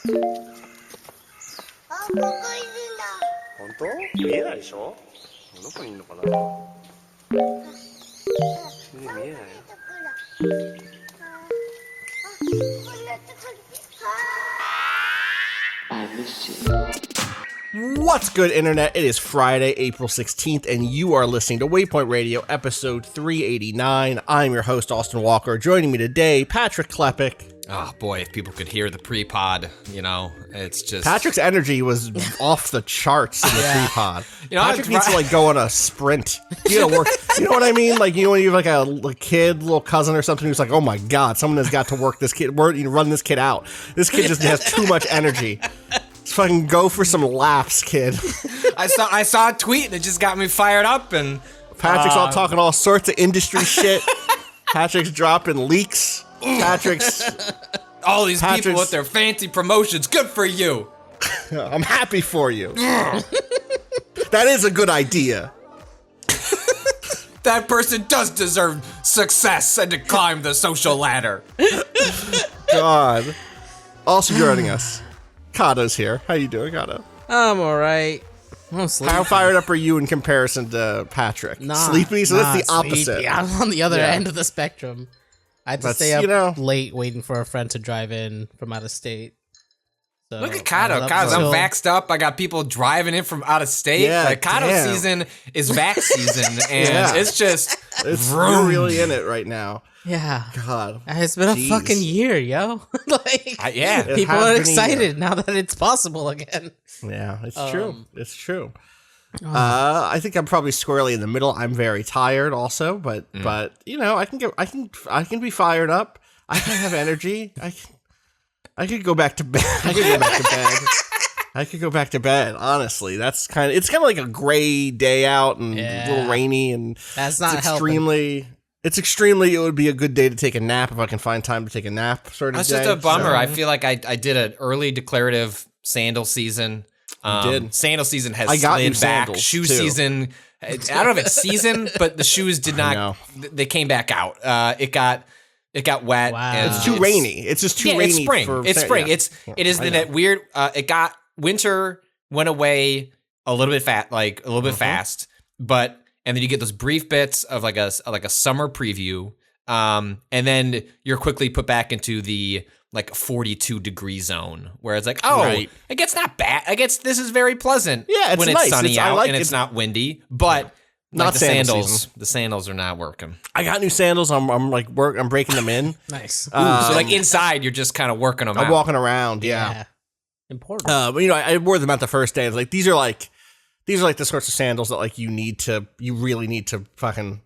本当？見えないでしょ？どこにいるのかな？見えないよ。What's good, Internet? It is Friday, April 16th, and you are listening to Waypoint Radio, episode 389. I'm your host, Austin Walker. Joining me today, Patrick Klepek. Oh boy, if people could hear the pre-pod, it's just... Patrick's energy was off the charts in the pre-pod. Patrick needs to, go on a sprint. You gotta work. You know what I mean? When you have, a kid, little cousin or something who's like, oh my god, someone has got to work this kid, run this kid out. This kid just has too much energy. Let's fucking go for some laps, kid. I saw a tweet and it just got me fired up, and... Patrick's all talking all sorts of industry shit. Patrick's dropping leaks. All these people with their fancy promotions. Good for you. I'm happy for you. That is a good idea. That person does deserve success and to climb the social ladder. God. Also joining us, Kato's here. How you doing, Kato? I'm alright. I'm sleepy. How fired up are you in comparison to Patrick? Sleepy? So that's the opposite. Sleepy. I'm on the other end of the spectrum. I had to stay up late waiting for a friend to drive in from out of state. So look at Kato. I'm vaxxed up. I got people driving in from out of state. Yeah, Kato season is vax season, and it's just... You're really in it right now. Yeah. God. It's been a fucking year, yo. People are excited now that it's possible again. Yeah, it's true. It's true. I think I'm probably squarely in the middle. I'm very tired also, but I can be fired up. I can have energy. I could go back to bed. I could go back to bed. Honestly, it's kind of like a gray day out and a little rainy, and that's not extremely. It would be a good day to take a nap if I can find time to take a nap. That's just a bummer. So. I feel like I did an early declarative sandal season. Sandal season has slid back. Shoe season, I don't know if it's season, but the shoes did not. They came back out. It got wet. Wow. And it's too rainy. It's just too rainy. It's spring. It's spring. Yeah. It is that weird. It got winter went away a little bit fast, but and then you get those brief bits of like a summer preview, and then you're quickly put back into the 42 degree zone where it's like, it gets not bad. I guess this is very pleasant. Yeah, when nice. It's sunny out and it's not windy, but not the sandals. The sandals are not working. I got new sandals. I'm breaking them in. Nice. So inside, you're just kind of working them out. I'm walking around. Yeah. Important. But I wore them out the first day. It's these are the sorts of sandals that you really need to fucking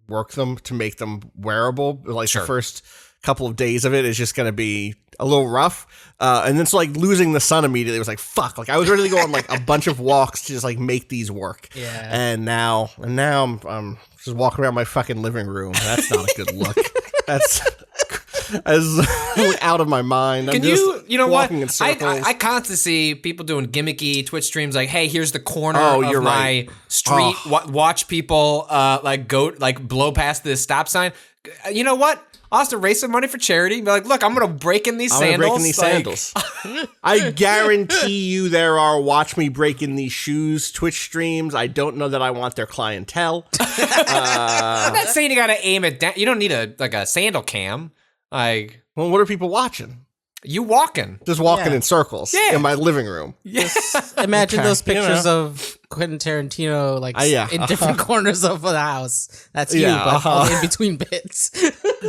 work them to make them wearable. The first couple of days of it is just going to be a little rough. And then losing the sun immediately was fuck. I was ready to go on a bunch of walks to just make these work. Yeah. And now I'm just walking around my fucking living room. That's not a good look. That's out of my mind. You know what? In circles. I constantly see people doing gimmicky Twitch streams hey, here's the corner of my street. Watch people blow past this stop sign. You know what? Austin, raise some money for charity. Be look, I'm going to break in these sandals. I guarantee you there are watch me break in these shoes Twitch streams. I don't know that I want their clientele. I'm not saying you got to aim it down. You don't need a sandal cam. Well, what are people watching? You walking. Just walking in circles in my living room. Just imagine those pictures of Quentin Tarantino in different corners of the house. That's you, but in between bits.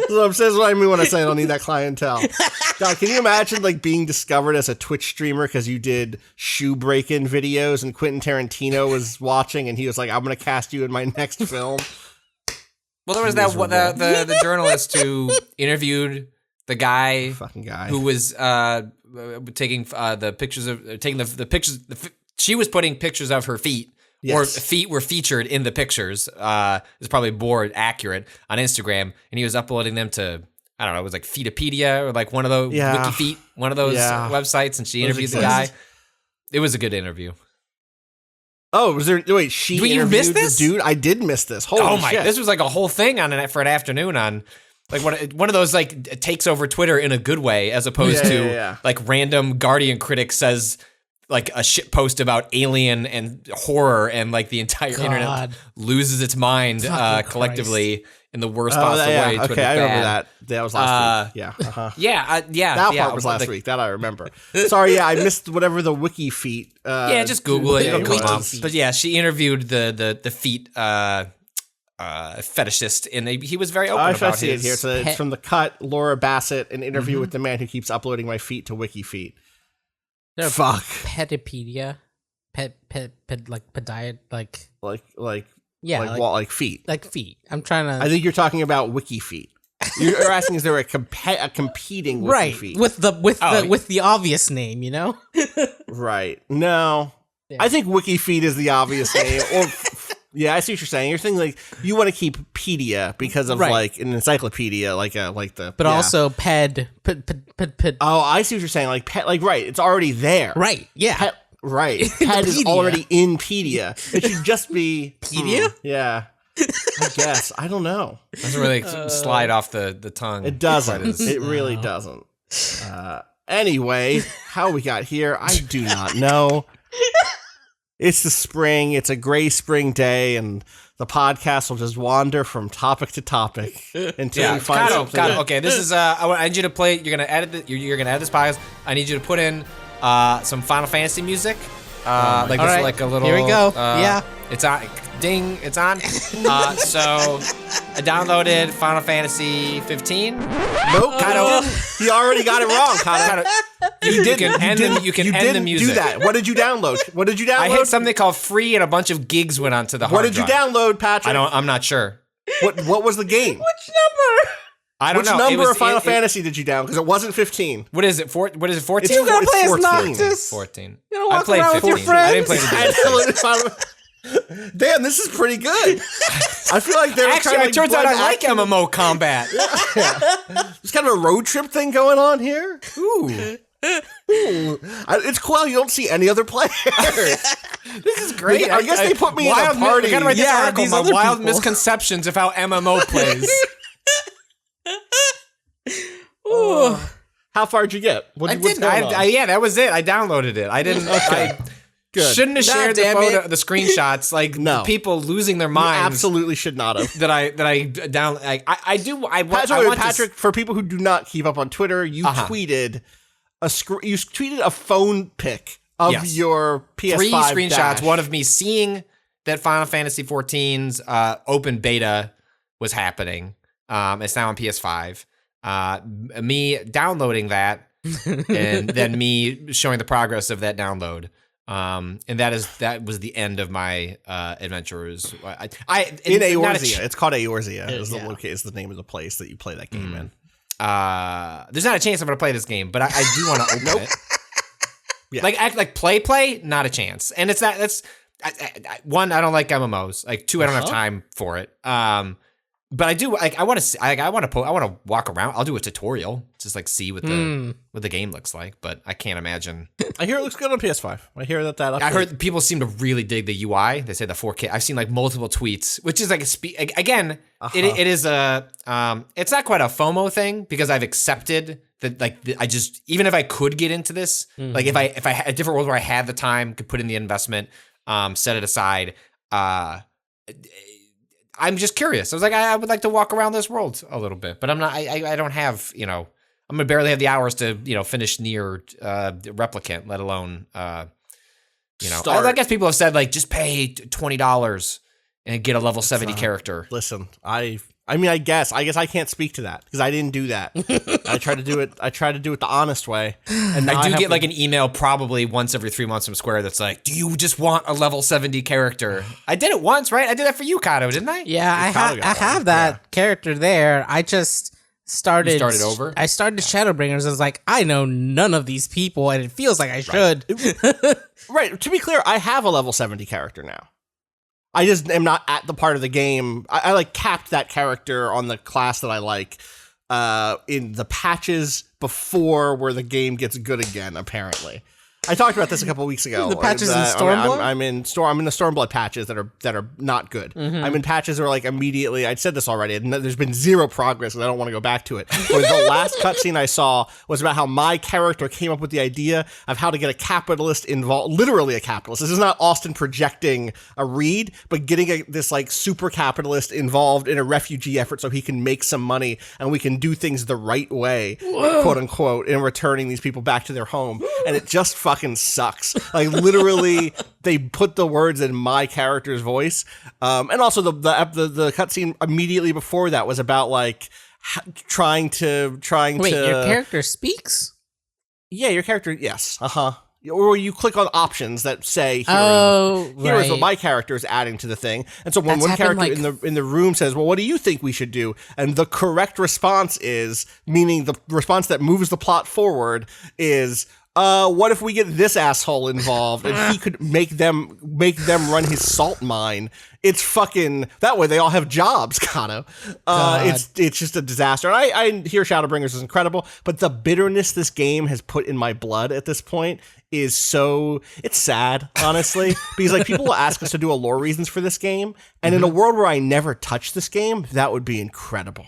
That's what I mean when I say I don't need that clientele. God, can you imagine being discovered as a Twitch streamer because you did shoe break-in videos and Quentin Tarantino was watching and he was I'm going to cast you in my next film? Well, there was the journalist who interviewed the guy who was taking the pictures. She was putting pictures of her feet, or feet were featured in the pictures. It's probably more accurate on Instagram, and he was uploading them to I don't know. It was Feetopedia or one of those WikiFeet, one of those websites, and she interviewed the guy. It was a good interview. Oh, was there? Wait, she interviewed the dude? I did miss this. Holy shit! This was a whole thing for an afternoon on Like one of those like takes over Twitter in a good way, as opposed to like random Guardian critic says like a shit post about Alien and horror, and like the entire internet loses its mind collectively in the worst possible way. Okay, I remember that. That was last week. Yeah. That part was last week. That I remember. Sorry, I missed whatever the wiki feat. Just Google it. It'll come up. But yeah, she interviewed the feet fetishist, and he was very open about see it here. So it's from The Cut, Laura Bassett, an interview with the man who keeps uploading my feet to WikiFeet. Fuck. Pedipedia, like podiat, like feet, like feet. I'm trying to. I think you're talking about WikiFeet. You're asking, is there a competing WikiFeet? Right, with the obvious name, you know? Right. No, I think WikiFeet is the obvious name. Or yeah, I see what you're saying. You're saying like you want to keep pedia because of like an encyclopedia, but also ped. Oh, I see what you're saying. Like pet, like right. It's already there. Right. Yeah. Pet, right. Ped is already in pedia. It should just be pedia. Yeah. I guess. I don't know. It doesn't really slide off the tongue. It doesn't. It really doesn't. Anyway, how we got here, I do not know. It's the spring. It's a gray spring day, and the podcast will just wander from topic to topic until we find something. Okay, this is. I need you to play. You're gonna edit. You're gonna edit this podcast. I need you to put in some Final Fantasy music. Like this, like a little. Here we go. It's on. Ding, it's on. So I downloaded Final Fantasy 15. Nope, Kato. He already got it wrong, Kato. You can end the music. Do that. What did you download? I hit something called free, and a bunch of gigs went onto the hard drive. What did you download, Patrick? I'm not sure. What was the game? Which number? I don't know. Which number of Final Fantasy did you download? Because it wasn't 15. What is it? 14? You gotta play as Noctis. 14. You gotta walk around with your friends. I didn't play the Damn, this is pretty good. I feel like they're actually. It turns out I like MMO combat. There's kind of a road trip thing going on here. Ooh. It's cool. You don't see any other players. This is great. I guess they put me in a party. I gotta write this article. My wild misconceptions of how MMO plays. Ooh. How far did you get? I didn't. Yeah, that was it. I downloaded it. I didn't. Okay. Good. Shouldn't have shared the screenshots. Like no. People losing their minds. You absolutely should not have. Patrick, for people who do not keep up on Twitter, you tweeted a phone pic of your PS5 3 screenshots. Dash. One of me seeing that Final Fantasy XIV's open beta was happening. It's now on PS5. Me downloading that, and then me showing the progress of that download. And that was the end of my adventures. In Eorzea. It's called Eorzea. Is the name of the place that you play that game in. There's not a chance I'm going to play this game, but I do want to open it. Yeah. Like play, not a chance. And it's that. That's one. I don't like MMOs. Like two, I don't have time for it. But I do like. I want to walk around. I'll do a tutorial, just like see what the game looks like. But I can't imagine. I hear it looks good on PS5. I hear that. I heard people seem to really dig the UI. They say the 4K. I've seen like multiple tweets, which is like again. It is a. It's not quite a FOMO thing because I've accepted that. Like I just even if I could get into this, like if I had a different world where I had the time, could put in the investment, set it aside. I'm just curious. I was like, I would like to walk around this world a little bit, but I'm not. I don't have. I'm gonna barely have the hours to finish Nier Replicant, let alone I guess people have said like just pay $20 and get a level 70 character. Listen, I guess I can't speak to that because I didn't do that. I tried to do it. I tried to do it the honest way, and I do get like an email probably once every 3 months from Square that's like, "Do you just want a level 70 character?" I did it once, right? I did that for you, Kato, didn't I? Yeah, I have that character there. I just started. You started over. I started Shadowbringers. I was like, I know none of these people, and it feels like I should. Right. To be clear, I have a level 70 character now. I just am not at the part of the game. I like capped that character on the class that I like in the patches before where the game gets good again, apparently. I talked about this a couple of weeks ago. The patches in Stormblood? I'm in the Stormblood patches that are not good. Mm-hmm. I'm in patches where like immediately, I'd said this already, and there's been zero progress and I don't want to go back to it. Where the last cutscene I saw was about how my character came up with the idea of how to get a capitalist involved, literally a capitalist. This is not Austin projecting a read, but getting this like super capitalist involved in a refugee effort so he can make some money and we can do things the right way, quote unquote, in returning these people back to their home. And it just fucking sucks. Like literally, they put the words in my character's voice, and also the cutscene immediately before that was about like trying to. Wait, your character speaks? Yeah, your character. Yes. Or you click on options that say, here's what my character is adding to the thing. And so when one character in the room says, well, what do you think we should do? And the correct response is, meaning the response that moves the plot forward is, what if we get this asshole involved and he could make them run his salt mine? It's fucking that way. They all have jobs, kind of. It's just a disaster. And I hear Shadowbringers is incredible, but the bitterness this game has put in my blood at this point is it's sad, honestly, because like people will ask us to do a lore reasons for this game, and in a world where I never touch this game, that would be incredible.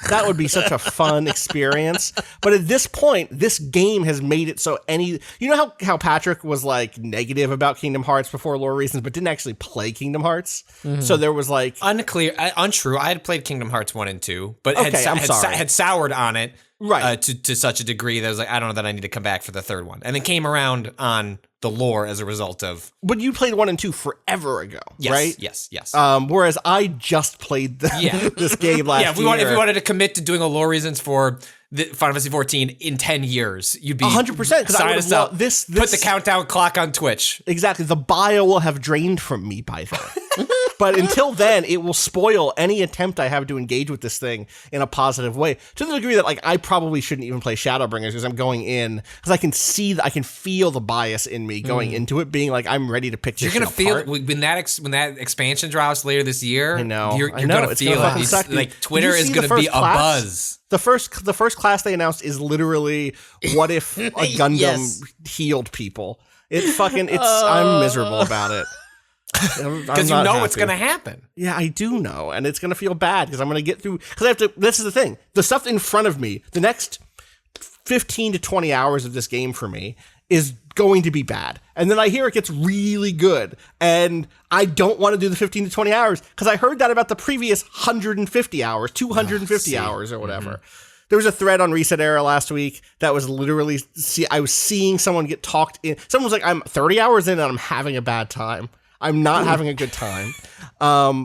That would be such a fun experience. But at this point, this game has made it so you know how Patrick was like negative about Kingdom Hearts before lore reasons, but didn't actually play Kingdom Hearts. Mm-hmm. So there was like untrue. I had played Kingdom Hearts 1 and 2, but had soured on it. Right. To such a degree that I was like, I don't know that I need to come back for the third one. And then came around on the lore as a result of... But you played 1 and 2 forever ago, yes, right? Yes. Whereas I just played this game last year. If we wanted to commit to doing a lore reasons for Final Fantasy XIV in 10 years, you'd be 100%. Because I would have loved this. Put the countdown clock on Twitch. Exactly. The bio will have drained from me by then. But until then, it will spoil any attempt I have to engage with this thing in a positive way. To the degree that like I probably shouldn't even play Shadowbringers because I'm going in because I can feel the bias in me going into it, being like I'm ready to pick. You're gonna feel when that expansion drops later this year. I know. You're gonna feel it. Like Twitter is gonna be a buzz. The first class they announced is literally what if a Gundam healed people. I'm miserable about it. Because you know what's going to happen. Yeah, I do know. And it's going to feel bad because I'm going to get through. Because I have to. This is the thing. The stuff in front of me, the next 15 to 20 hours of this game for me is going to be bad. And then I hear it gets really good. And I don't want to do the 15 to 20 hours because I heard that about the previous 150 hours, 250 hours or whatever. Mm-hmm. There was a thread on Reset Era last week that was literally, I was seeing someone get talked in. Someone was like, I'm 30 hours in and I'm having a bad time. I'm not having a good time.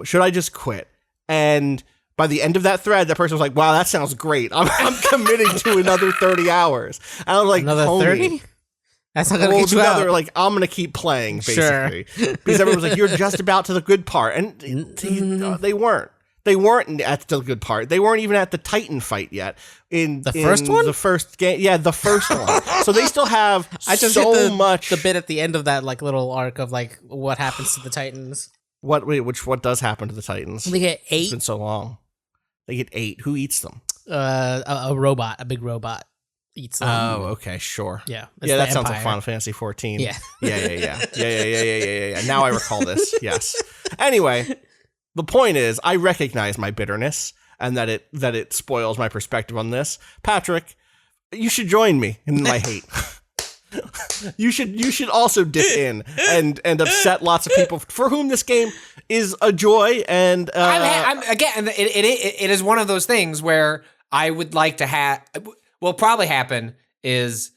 Should I just quit? And by the end of that thread, that person was like, wow, that sounds great. I'm committing to another 30 hours. And I was like, another 30? That's not going to get you out. Like, I'm going to keep playing, basically. Sure. Because everyone was like, you're just about to the good part. And they weren't. They weren't at the good part. They weren't even at the Titan fight yet. In the first one? The first game. Yeah, the first one. So they still have I just hit the bit at the end of that like little arc of like what happens to the Titans. What does happen to the Titans? They get 8. It's been so long. They get 8. Who eats them? A robot. A big robot eats them. Oh, okay, sure. Yeah. Yeah, that sounds like Final Fantasy XIV. Yeah. Yeah. Now I recall this. Yes. Anyway, the point is, I recognize my bitterness and that it spoils my perspective on this. Patrick, you should join me in my hate. You should also dip in and upset lots of people for whom this game is a joy. And it is one of those things where I would like to have. What'll probably happen is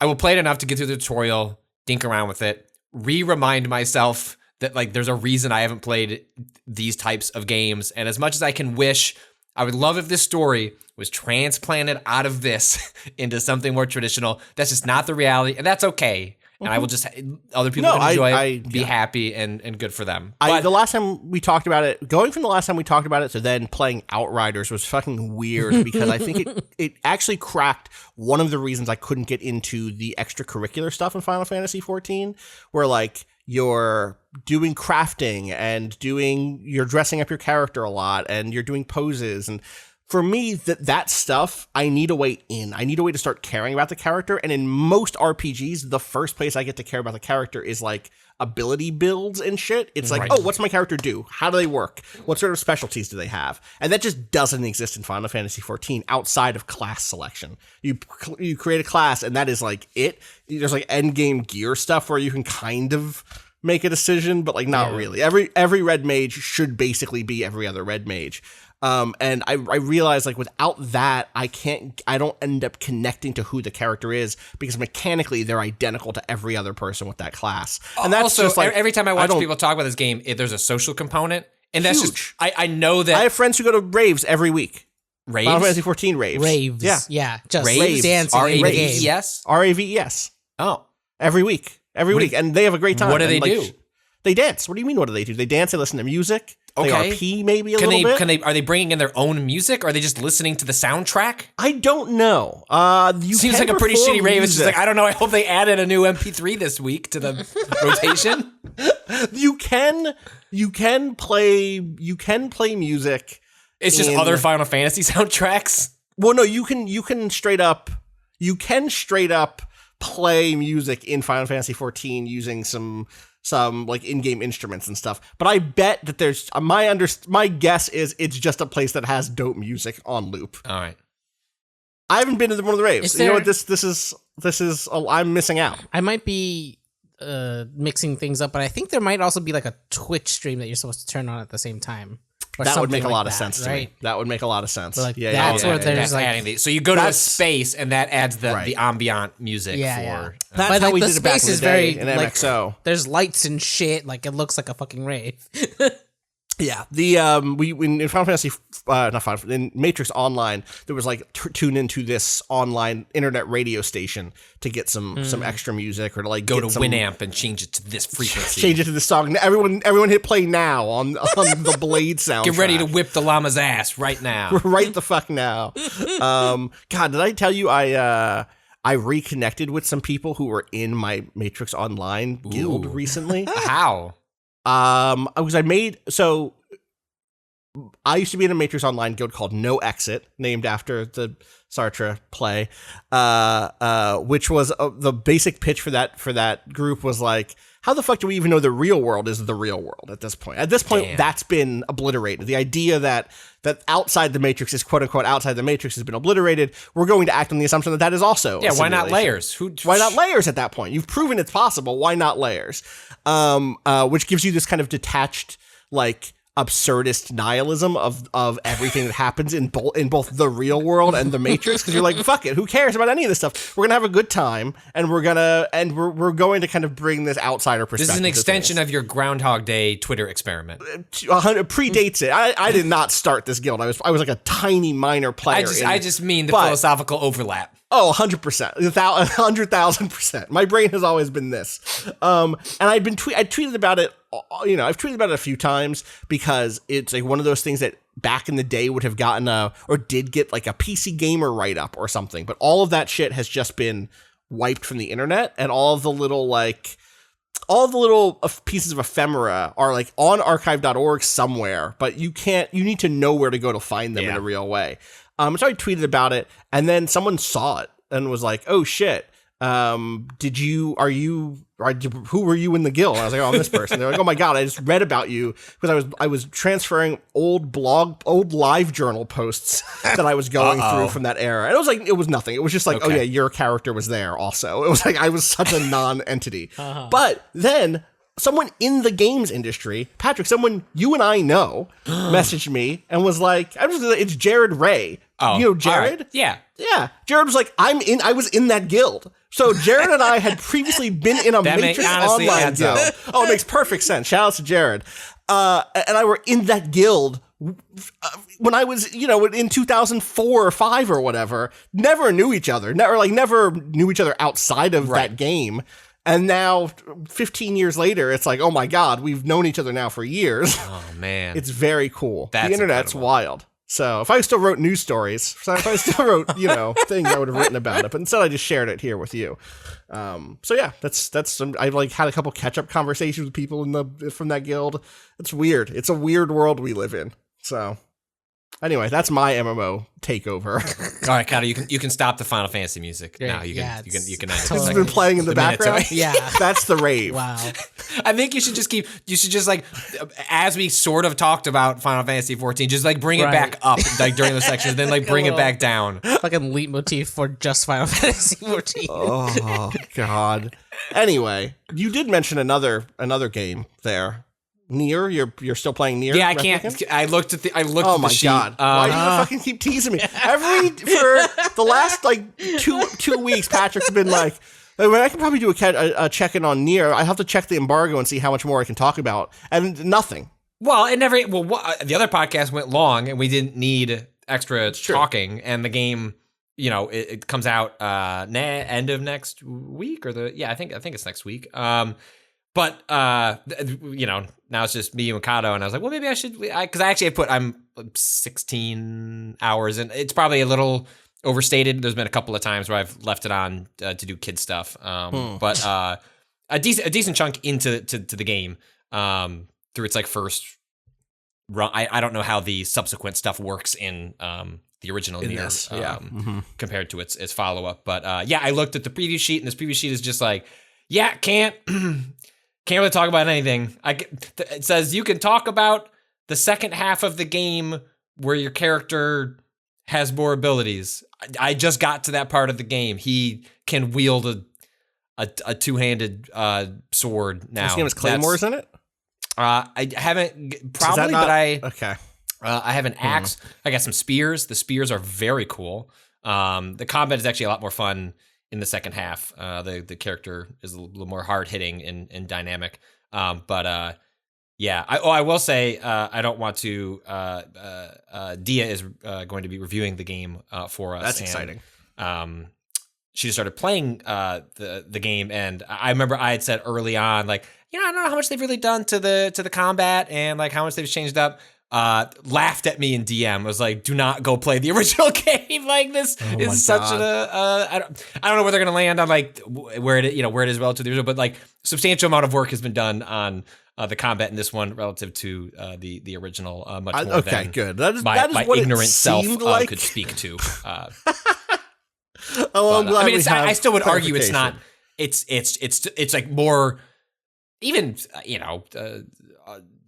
I will play it enough to get through the tutorial, dink around with it, remind myself that like there's a reason I haven't played these types of games. And as much as I can wish, I would love if this story was transplanted out of this into something more traditional. That's just not the reality, and that's okay. And I will just other people can enjoy it, be happy, and good for them. The last time we talked about it, going from the last time we talked about it to then playing Outriders was fucking weird because I think it actually cracked one of the reasons I couldn't get into the extracurricular stuff in Final Fantasy XIV, where like you're doing crafting and you're dressing up your character a lot and you're doing poses and for me, that stuff, I need a way in. I need a way to start caring about the character. And in most RPGs, the first place I get to care about the character is like ability builds and shit. It's like, oh, what's my character do? How do they work? What sort of specialties do they have? And that just doesn't exist in Final Fantasy XIV outside of class selection. You create a class, and that is like it. There's like end game gear stuff where you can kind of make a decision, but like not really. Every red mage should basically be every other red mage. And I realized like without that, I don't end up connecting to who the character is because mechanically they're identical to every other person with that class. And that's also, just like, every time I watch people talk about this game, there's a social component, and that's huge. Just, I know that. I have friends who go to raves every week. Raves? Final Fantasy XIV raves. Raves. Yeah. Just raves. Dancing. R-A-V-E-S? R-A-V-E-S. Oh. Every week. And they have a great time. What do they do? They dance. What do you mean, what do they do? They dance, they listen to music. They RP maybe a little bit. Are they bringing in their own music? Or are they just listening to the soundtrack? I don't know. Seems like a pretty shitty rave. It's just like, I don't know. I hope they added a new MP3 this week to the rotation. You can play music. It's just other Final Fantasy soundtracks. Well, no, you can straight up play music in Final Fantasy XIV using some like in-game instruments and stuff. But I bet that there's my guess is it's just a place that has dope music on loop. All right. I haven't been to one of the raves. You know what? This is I'm missing out. I might be mixing things up, but I think there might also be like a Twitch stream that you're supposed to turn on at the same time. That would make a lot of sense to me. That would make a lot of sense. Like, that's where there's like... So you go to a space, and that adds the ambient music for... Yeah. That's how we did it back in the day in MXO. Like, there's lights and shit. Like, it looks like a fucking rave. Yeah, in Final Fantasy, in Matrix Online, there was like tune into this online internet radio station to get some extra music or to like go to Winamp and change it to this frequency. Change it to this song. Everyone hit play now on the Blade soundtrack. Get ready to whip the llama's ass right now. Right the fuck now. God, did I tell you I reconnected with some people who were in my Matrix Online guild recently? How? I used to be in a Matrix Online guild called No Exit, named after the Sartre play, which was the basic pitch for that group was like, how the fuck do we even know the real world is the real world at this point? At this point, that's been obliterated. The idea that outside the Matrix is quote unquote outside the Matrix has been obliterated. We're going to act on the assumption that is also a why not layers? Why not layers at that point? You've proven it's possible. Why not layers? Which gives you this kind of detached, like, absurdist nihilism of everything that happens in both the real world and the Matrix, because you're like, fuck it, who cares about any of this stuff? We're gonna have a good time, and we're going to kind of bring this outsider perspective. This is an extension of your Groundhog Day Twitter experiment. Predates it. I did not start this guild. I was like a tiny minor player. I just mean the philosophical overlap. Oh, 100%, 100,000%. My brain has always been this. And I tweeted about it. I've tweeted about it a few times because it's like one of those things that back in the day would have gotten or did get like a PC Gamer write up or something. But all of that shit has just been wiped from the internet, and all of the little pieces of ephemera are like on archive.org somewhere, but you need to know where to go to find them in a real way. So I tweeted about it, and then someone saw it and was like, "Oh shit, who were you in the guild?" And I was like, "Oh, I'm this person." They're like, "Oh my god, I just read about you because I was transferring old live journal posts that I was going through from that era." And it was nothing. It was just like, "Oh yeah, your character was there also." It was like I was such a non-entity. But then someone in the games industry, Patrick, someone you and I know, messaged me and was like, "It's Jared Ray." Oh, you know Jared? Right. Yeah. Yeah. Jared was like, I was in that guild. So Jared and I had previously been in a Matrix Online guild. Oh, it makes perfect sense. Shout out to Jared. And I were in that guild when I was, in 2004 or 5 or whatever. Never knew each other. Never knew each other outside of that game. And now, 15 years later, it's like, oh my God, we've known each other now for years. Oh, man. It's very cool. That's the internet's incredible. I So if I still wrote news stories, if I still wrote, things, I would have written about it. But instead, I just shared it here with you. So yeah, that's I had a couple catch up conversations with people from that guild. It's weird. It's a weird world we live in. So Anyway, that's my MMO takeover. All right, Kato, you can stop the Final Fantasy music now. You can end it. This has been playing in the background. Yeah, that's the rave. Wow. I think you should just like, as we sort of talked about Final Fantasy XIV, just like bring it back up like during the sections, then like bring it back down. Fucking leitmotif for just Final Fantasy XIV. Oh God. Anyway, you did mention another game there. Nier, you're still playing Nier? Yeah, I Replicant? can't. I looked at the sheet. God! Why do you fucking keep teasing me? For the last like two weeks, Patrick's been like, I can probably do a check-in on Nier. I have to check the embargo and see how much more I can talk about, and nothing. Well, the other podcast went long, and we didn't need extra talking, and the game, it comes out end of next week I think it's next week. But now it's just me and Mikado, and I was like, well, maybe I should, because I actually I'm 16 hours, and it's probably a little overstated. There's been a couple of times where I've left it on to do kid stuff, but a decent chunk into the game through its like first run. I don't know how the subsequent stuff works in the original Nier, compared to its follow up, but I looked at the preview sheet, and this preview sheet is just like, can't really talk about anything. It says you can talk about the second half of the game where your character has more abilities. I just got to that part of the game. He can wield a two-handed sword now. His name is Claymore's in it? I haven't, probably, but okay. I have an axe. I got some spears. The spears are very cool. The combat is actually a lot more fun in the second half. The character is a little more hard hitting and dynamic. I will say, I don't want to, Dia is going to be reviewing the game for us. That's exciting. She started playing the game, and I remember I had said early on, like, I don't know how much they've really done to the combat and like how much they've changed up. Laughed at me in DM. Was like, do not go play the original game. Like, this is such I don't know where they're gonna land on like where it is relative to the original, but like substantial amount of work has been done on the combat in this one relative to the original. Much more than good. That is my what ignorant it self like. could speak to. I'm glad I still would argue it's not. It's like more even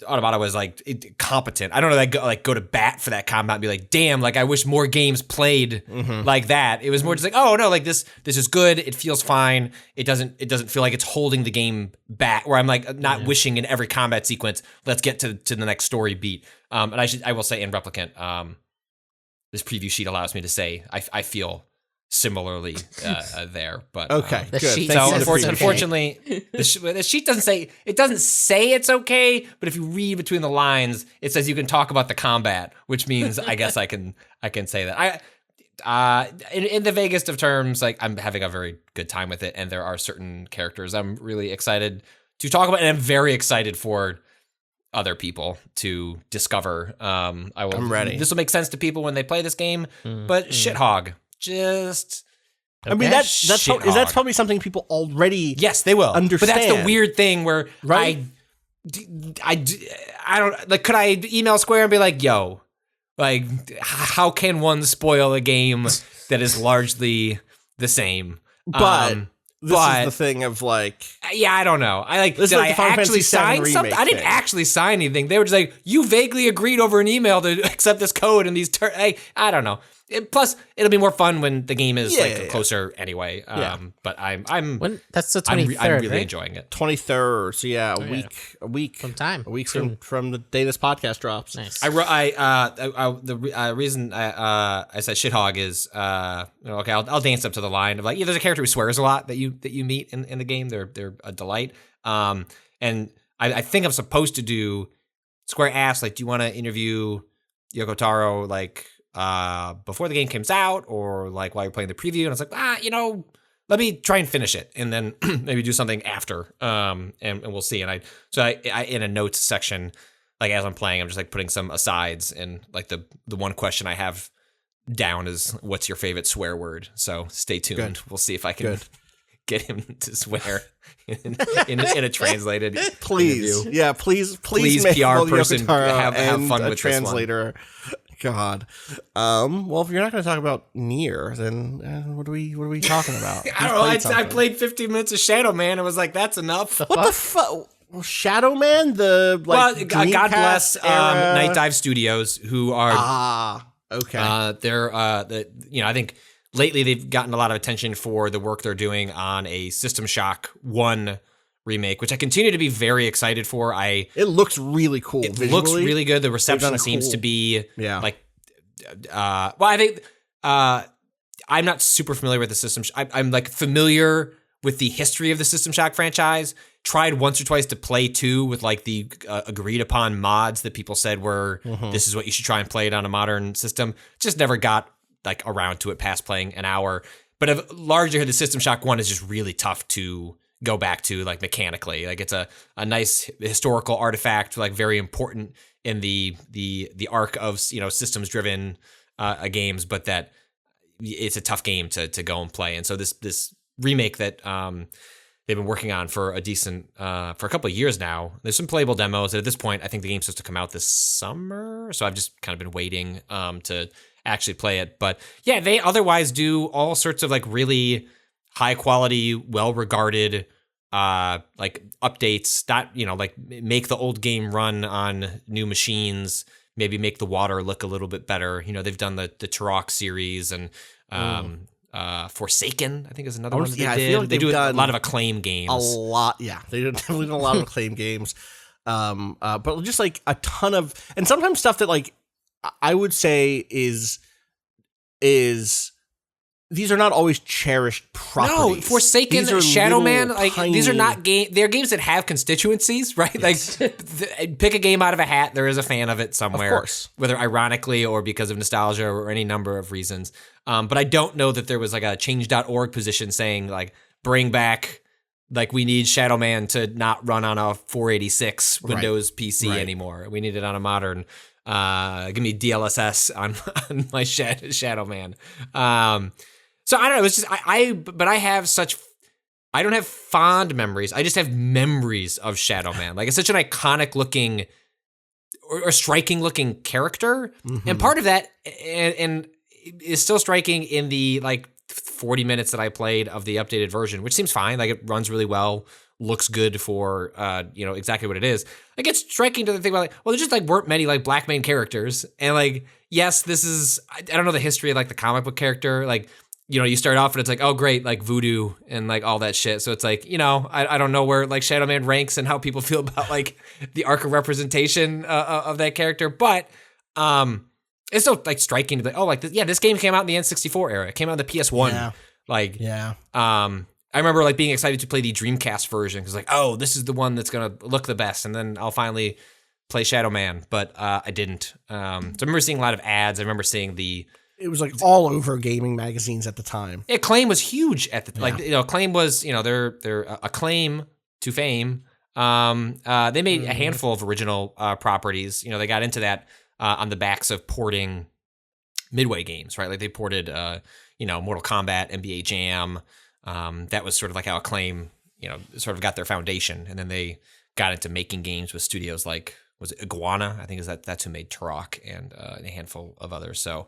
Automata was like competent. I don't know that go to bat for that combat and be like, damn, like I wish more games played like that. It was more just like, oh no, like this is good. It feels fine. It doesn't feel like it's holding the game back. Where I'm like not wishing in every combat sequence, let's get to the next story beat. And I will say in Replicant, this preview sheet allows me to say I feel similarly there, but okay, good. So unfortunately, the sheet doesn't say it's okay, but if you read between the lines, it says you can talk about the combat, which means I guess I can say that. In the vaguest of terms, like I'm having a very good time with it, and there are certain characters I'm really excited to talk about, and I'm very excited for other people to discover. I'm ready. This will make sense to people when they play this game, but shithog. Just, I mean, that's probably something people already they will understand. But that's the weird thing where I don't like. Could I email Square and be like, "Yo, like, how can one spoil a game that is largely the same?" But this is the thing of like, I don't know. Did I actually sign something? I didn't actually sign anything. They were just like, you vaguely agreed over an email to accept this code and these terms. I don't know. Plus, it'll be more fun when the game is closer anyway. But that's the 23rd. I'm really enjoying it. 23rd. So a week from time. A week from the day this podcast drops. Nice. The reason I said shithog is okay. I'll dance up to the line of like, there's a character who swears a lot that you meet in the game. They're a delight. And I think I'm supposed to do. Square asked, like, do you want to interview Yoko Taro like before the game comes out or like while you're playing the preview? And I was like, let me try and finish it and then maybe do something after. And we'll see. And I in a notes section, like as I'm playing, I'm just like putting some asides, and like the one question I have down is, what's your favorite swear word? So stay tuned. Good. We'll see if I can get him to swear in a translated please interview. Yeah, please make PR person have fun a with translator, God. Well, if you're not going to talk about Nier, then what are we talking about? I don't know. I played 15 minutes of Shadow Man and was like, that's enough. What the fuck? Shadow Man? God bless Night Dive Studios, who are okay. They're I think lately they've gotten a lot of attention for the work they're doing on a System Shock 1 remake, which I continue to be very excited for. It looks really cool. It looks really good. The reception seems to be I think I'm not super familiar with the System Shock. I'm like familiar with the history of the System Shock franchise. Tried once or twice to play 2 with like the agreed upon mods that people said were this is what you should try and play it on a modern system. Just never got like around to it past playing an hour. But I've largely heard the System Shock 1 is just really tough to go back to, like mechanically. Like it's a nice historical artifact, like very important in the arc of systems driven games, but that it's a tough game to go and play. And so this remake that they've been working on for a couple of years now. There's some playable demos. At this point, I think the game's supposed to come out this summer. So I've just kind of been waiting to actually play it. But yeah, they otherwise do all sorts of like really high quality, well regarded like updates that, like make the old game run on new machines, maybe make the water look a little bit better. They've done the Turok series and Forsaken, I think, is another one that they did. I feel like they do a lot of Acclaim games. A lot, yeah. They definitely do a lot of Acclaim games. But just like a ton of, and sometimes stuff that like I would say is these are not always cherished properties. No, Forsaken, Shadow Man, like these are not they're games that have constituencies, right? Yes. Like pick a game out of a hat, there is a fan of it somewhere. Of course. Whether ironically or because of nostalgia or any number of reasons. But I don't know that there was like a change.org position saying like bring back, like we need Shadow Man to not run on a 486 Windows PC anymore. We need it on a modern give me DLSS on my Shadow Man. So I don't know. It's just but I don't have fond memories. I just have memories of Shadow Man. Like it's such an iconic looking or striking looking character, and part of that and is still striking in the like 40 minutes that I played of the updated version, which seems fine. Like it runs really well, looks good for exactly what it is. Like it's striking to think about like, well, there just like weren't many like black main characters, and like yes, this is I don't know the history of like the comic book character. Like you start off and it's like, oh great, like voodoo and like all that shit. So it's like I don't know where like Shadow Man ranks and how people feel about like the arc of representation of that character, but it's still like striking to be like, oh, like this game came out in the N64 era. It came out on the PS1. Yeah. Like, yeah. I remember like being excited to play the Dreamcast version because like, oh, this is the one that's gonna look the best, and then I'll finally play Shadow Man. But I didn't. So I remember seeing a lot of ads. I remember seeing it was like all over gaming magazines at the time. Acclaim was huge at the like Acclaim was their Acclaim to fame. They made a handful of original properties. They got into that. On the backs of porting Midway games, right? Like they ported, Mortal Kombat, NBA Jam. That was sort of like how Acclaim, sort of got their foundation, and then they got into making games with studios like was it Iguana? I think that's who made Turok and a handful of others. So,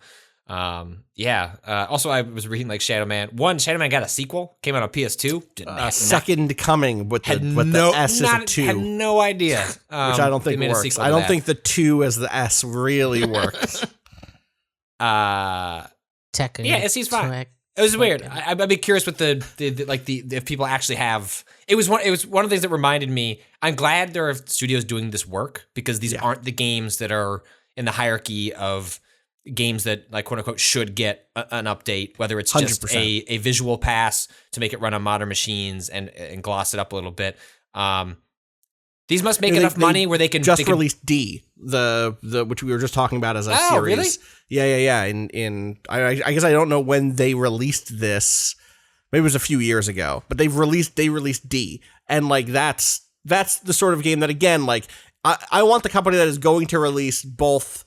Also, I was reading like Shadow Man. Shadow Man got a sequel, came out on PS2. Second Coming with the S as a 2. Had no idea. Which I don't think works. I don't think the 2 as the S really works. Tekken. Yeah, it seems fine. It was weird. I'd be curious with the if people actually have. It was one of the things that reminded me. I'm glad there are studios doing this work because these aren't the games that are in the hierarchy of games that like quote unquote should get an update, whether it's just 100%. a visual pass to make it run on modern machines and gloss it up a little bit. These must make enough money where they can release D, the which we were just talking about as a series. Really? Yeah. I guess I don't know when they released this. Maybe it was a few years ago, but they released D, and like that's the sort of game that again, like I want the company that is going to release both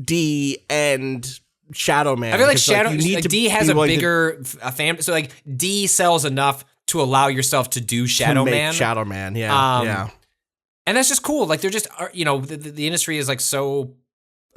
D and Shadow Man. I feel like D has a bigger fan, so like D sells enough to allow yourself to do Shadow Man. Shadow Man, yeah. And that's just cool. Like they're just, the industry is like so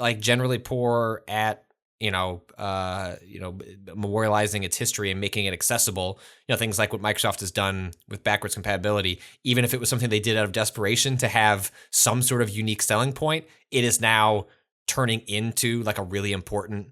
like generally poor at memorializing its history and making it accessible. Things like what Microsoft has done with backwards compatibility. Even if it was something they did out of desperation to have some sort of unique selling point, it is now turning into like a really important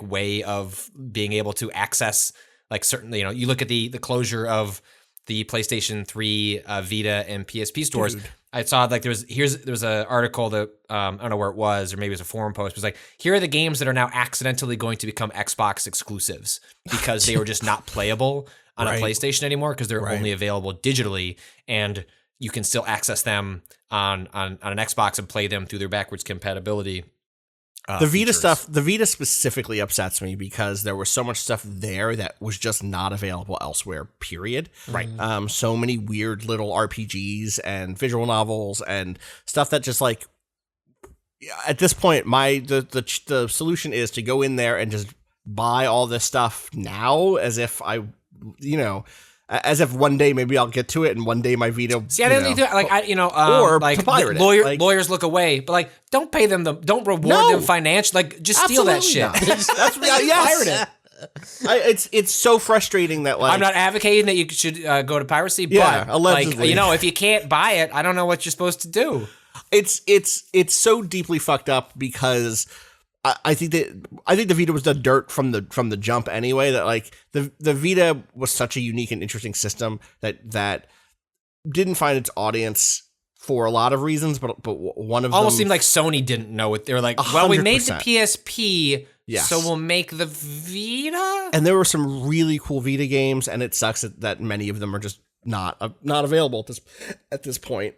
way of being able to access like certain. You look at the closure of the PlayStation 3, Vita, and PSP stores. Dude. I saw like there was an article that I don't know where it was, or maybe it was a forum post. It was like, here are the games that are now accidentally going to become Xbox exclusives because they were just not playable on a PlayStation anymore because they're only available digitally, and you can still access them on an Xbox and play them through their backwards compatibility. The Vita stuff, the Vita specifically upsets me because there was so much stuff there that was just not available elsewhere, period. Right. So many weird little RPGs and visual novels and stuff that just like, at this point, the solution is to go in there and just buy all this stuff now as if as if one day maybe I'll get to it and one day my Vita. See, I didn't do it. Or like to pirate it. Lawyers look away, but like, don't pay them. Don't reward them financially. Like, just steal that shit. That's pirate it. It's so frustrating that like I'm not advocating that you should go to piracy, but allegedly. Like if you can't buy it, I don't know what you're supposed to do. It's so deeply fucked up because. I think the Vita was done dirt from the jump anyway. That like the Vita was such a unique and interesting system that didn't find its audience for a lot of reasons, but one of almost them seemed like Sony didn't know it. They were like, 100%. Well, we made the PSP, so we'll make the Vita. And there were some really cool Vita games, and it sucks that many of them are just not available at this point.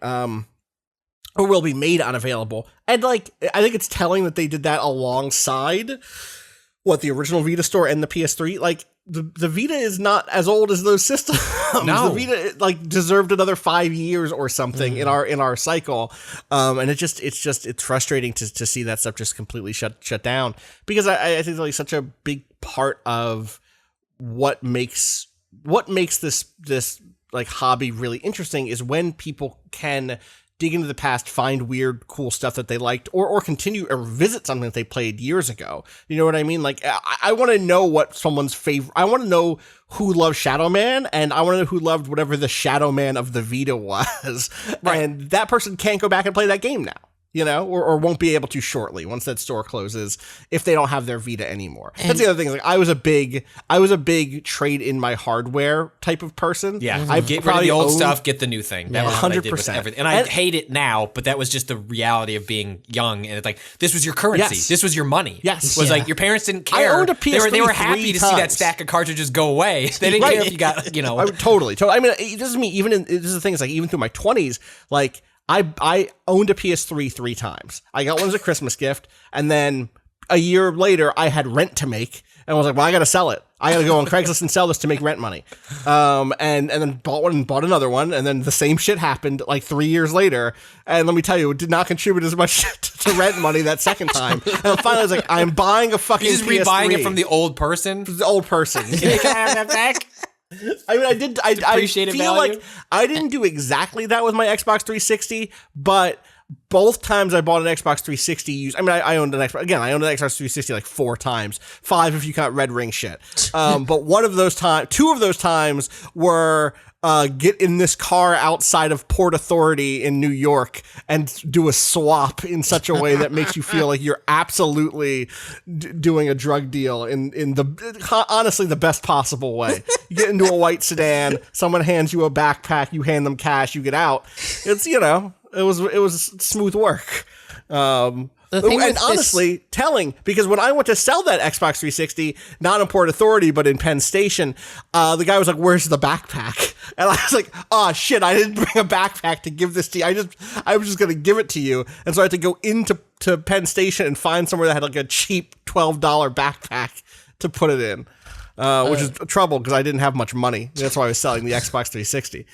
Or will be made unavailable. And like, I think it's telling that they did that alongside the original Vita store and the PS3. Like the Vita is not as old as those systems. No. The Vita like deserved another 5 years or something in our cycle. And it's frustrating to see that stuff just completely shut down, because I think like such a big part of what makes this like hobby really interesting is when people can dig into the past, find weird, cool stuff that they liked, or continue or visit something that they played years ago. You know what I mean? Like, I want to know what someone's favorite. I want to know who loved Shadow Man, and I want to know who loved whatever the Shadow Man of the Vita was. Right. And that person can't go back and play that game now. Or won't be able to shortly once that store closes if they don't have their Vita anymore. And that's the other thing. Like I was a big trade in my hardware type of person. Yeah, get rid of the old stuff, get the new thing. That was 100%. And I hate it now, but that was just the reality of being young. And it's like, this was your currency. Yes. This was your money. Yes, was like your parents didn't care. I owned a PS3 they were happy to see that stack of cartridges go away. They didn't care if you got Totally. I mean, this is me. This is the thing. It's like even through my 20s, like. I owned a PS3 3 times. I got one as a Christmas gift, and then a year later, I had rent to make, and I was like, well, I got to sell it. I got to go on Craigslist and sell this to make rent money. And then bought one and bought another one, and then the same shit happened like 3 years later, and let me tell you, it did not contribute as much to rent money that second time. And finally, I was like, I'm buying a fucking PS3. You're just rebuying it from the old person? The old person. Can I have that back? I mean, I feel like I didn't do exactly that with my Xbox 360, but both times I bought an Xbox 360 used. I mean, I owned an Xbox. Again, I owned an Xbox 360 like 4 times, 5 if you count Red Ring shit. But two of those times were get in this car outside of Port Authority in New York and do a swap in such a way that makes you feel like you're absolutely doing a drug deal in the honestly the best possible way. You get into a white sedan, someone hands you a backpack, you hand them cash, you get out. It's it was smooth work. And honestly, telling, because when I went to sell that Xbox 360, not in Port Authority, but in Penn Station, the guy was like, where's the backpack? And I was like, oh shit, I didn't bring a backpack to give this to you. I was just going to give it to you. And so I had to go into Penn Station and find somewhere that had like a cheap $12 backpack to put it in, which is trouble because I didn't have much money. That's why I was selling the Xbox 360.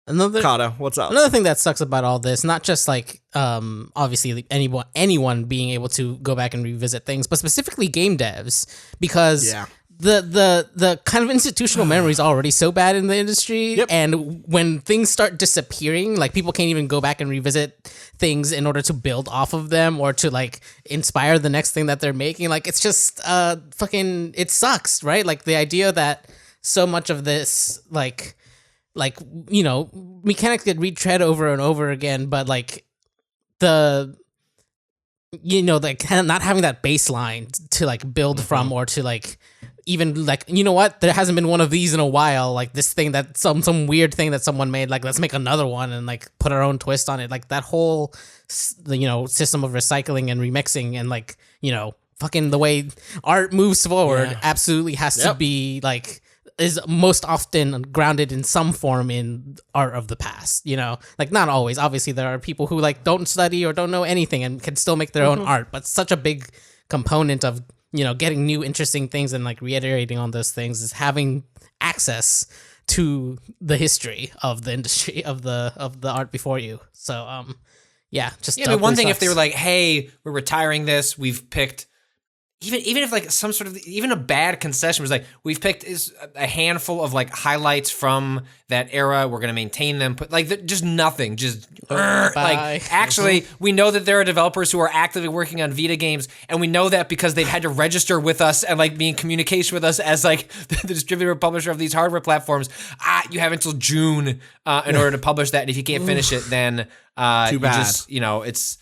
Kata, what's up? Another thing that sucks about all this, not just like obviously anyone being able to go back and revisit things, but specifically game devs, because the kind of institutional memory is already so bad in the industry, Yep. and when things start disappearing, like people can't even go back and revisit things in order to build off of them or to like inspire the next thing that they're making. Like it's just fucking, it sucks, right? Like the idea that so much of this like you know, mechanics get retread over and over again, but like the, you know, like not having that baseline to like build from, or to like even like, you know what, there hasn't been one of these in a while, like this thing that some weird thing that someone made, like let's make another one and like put our own twist on it. Like that whole, you know, system of recycling and remixing and like, you know, fucking the way art moves forward absolutely has to be like, is most often grounded in some form in art of the past, you know, like not always. Obviously there are people who like don't study or don't know anything and can still make their own art, but such a big component of, you know, getting new interesting things and like reiterating on those things is having access to the history of the industry of the art before you. So just I mean, one thing if they were like, hey, we're retiring this, we've picked even if like some sort of, even a bad concession was like, we've picked is a handful of like highlights from that era, we're going to maintain them, but like just nothing, just like actually we know that there are developers who are actively working on Vita games, and we know that because they've had to register with us and like be in communication with us as like the distributor publisher of these hardware platforms. You have until June in order to publish that, and if you can't finish it, then too bad. You just, you know, it's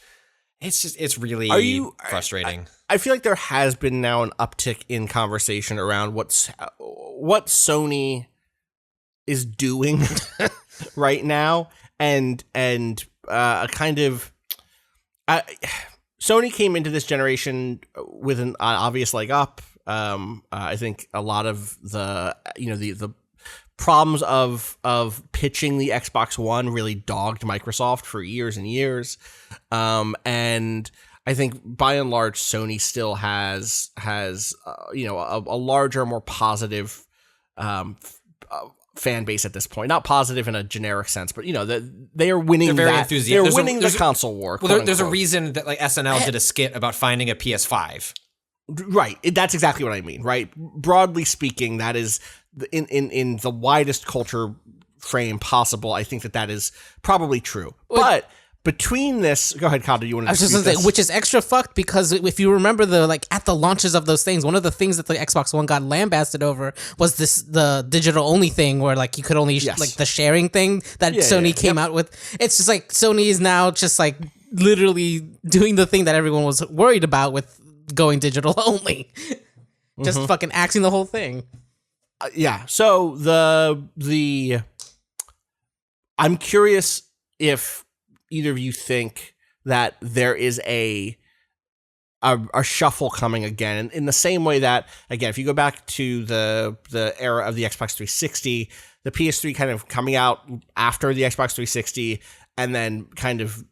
really frustrating. I feel like there has been now an uptick in conversation around what Sony is doing right now, and a kind of Sony came into this generation with an obvious leg up. I think a lot of the, you know, the problems of pitching the Xbox One really dogged Microsoft for years and years, and I think by and large Sony still has you know, a larger, more positive fan base at this point. Not positive in a generic sense, but you know, they are winning. They're very enthusiastic. They're winning the console war. Well, there's a reason that like SNL did a skit about finding a PS5. Right, that's exactly what I mean. Right, broadly speaking, that is in the widest culture frame possible. I think that is probably true, but. Between this, go ahead, Kyle. Do you want to? I was just going to say, which is extra fucked because if you remember at the launches of those things, one of the things that the Xbox One got lambasted over was the digital only thing where like you could only like the sharing thing that Sony came out with. It's just like Sony is now just like literally doing the thing that everyone was worried about with going digital only, just fucking axing the whole thing. So the I'm curious if either of you think that there is a shuffle coming again, in the same way that, again, if you go back to the era of the Xbox 360, the PS3 kind of coming out after the Xbox 360, and then kind of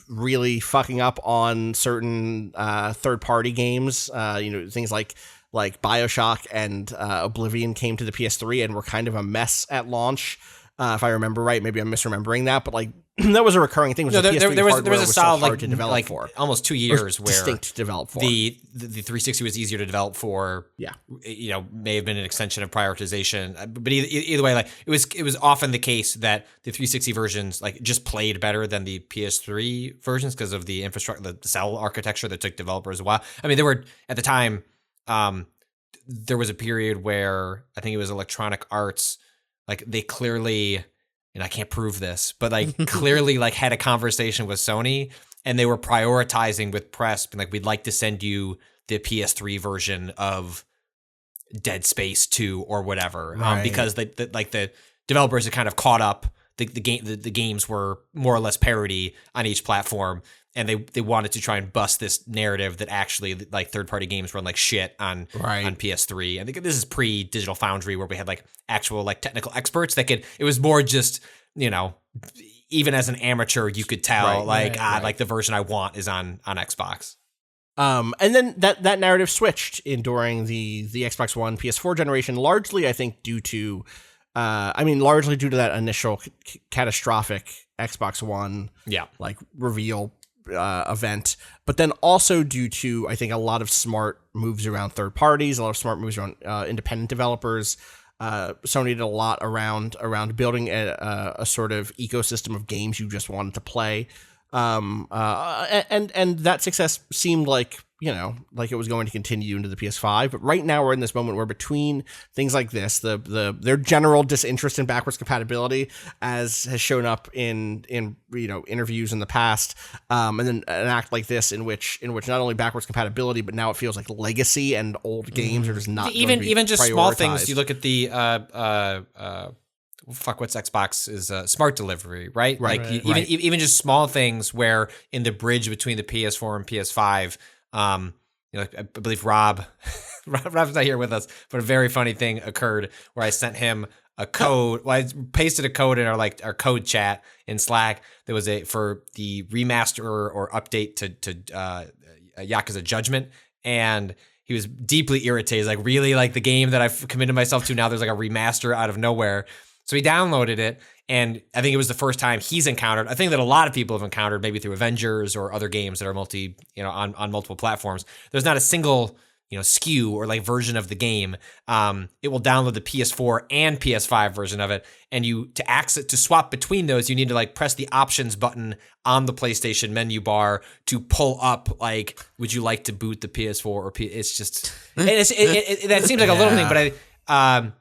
really fucking up on certain third-party games, you know, things like BioShock and Oblivion came to the PS3 and were kind of a mess at launch. If I remember right, maybe I'm misremembering that, but like that was a recurring thing. There was a solid like to develop like for. Almost 2 years where distinct to develop for. The 360 was easier to develop for. Yeah, you know, may have been an extension of prioritization, but either way, like it was often the case that the 360 versions like just played better than the PS3 versions because of the infrastructure, the cell architecture that took developers a while. I mean, there were at the time, there was a period where I think it was Electronic Arts. Like they clearly, and I can't prove this, but like clearly like had a conversation with Sony and they were prioritizing with press, being like, we'd like to send you the PS3 version of Dead Space 2 or whatever, because the developers had kind of caught up. The games were more or less parity on each platform, and they wanted to try and bust this narrative that actually like third-party games run like shit on PS3. I think this is pre-Digital Foundry where we had like actual like technical experts that could, it was more just, you know, even as an amateur you could tell like the version I want is on Xbox. And then that narrative switched during the Xbox One PS4 generation, largely I think due to largely due to that initial catastrophic Xbox One like reveal event, but then also due to, I think, a lot of smart moves around third parties, a lot of smart moves around independent developers. Sony did a lot around building a sort of ecosystem of games you just wanted to play. And that success seemed like, like it was going to continue into the PS5. But right now we're in this moment where between things like this, their general disinterest in backwards compatibility, as has shown up in interviews in the past, and then an act like this in which not only backwards compatibility, but now it feels like legacy and old games are just not even just small things. You look at the what's Xbox is smart delivery, right? Even just small things where in the bridge between the PS4 and PS5, I believe Rob's not here with us, but a very funny thing occurred where I sent him a code. Well, I pasted a code in our code chat in Slack. There was for the remaster or update to Yakuza Judgment, and he was deeply irritated. Like, really, like the game that I've committed myself to now, there's like a remaster out of nowhere. So he downloaded it, and I think it was the first time he's encountered, I think that a lot of people have encountered, maybe through Avengers or other games that are on multiple platforms. There's not a single, SKU or like version of the game. It will download the PS4 and PS5 version of it, and to swap between those, you need to like press the options button on the PlayStation menu bar to pull up like, would you like to boot the PS4 or it's just, that seems like a little thing, but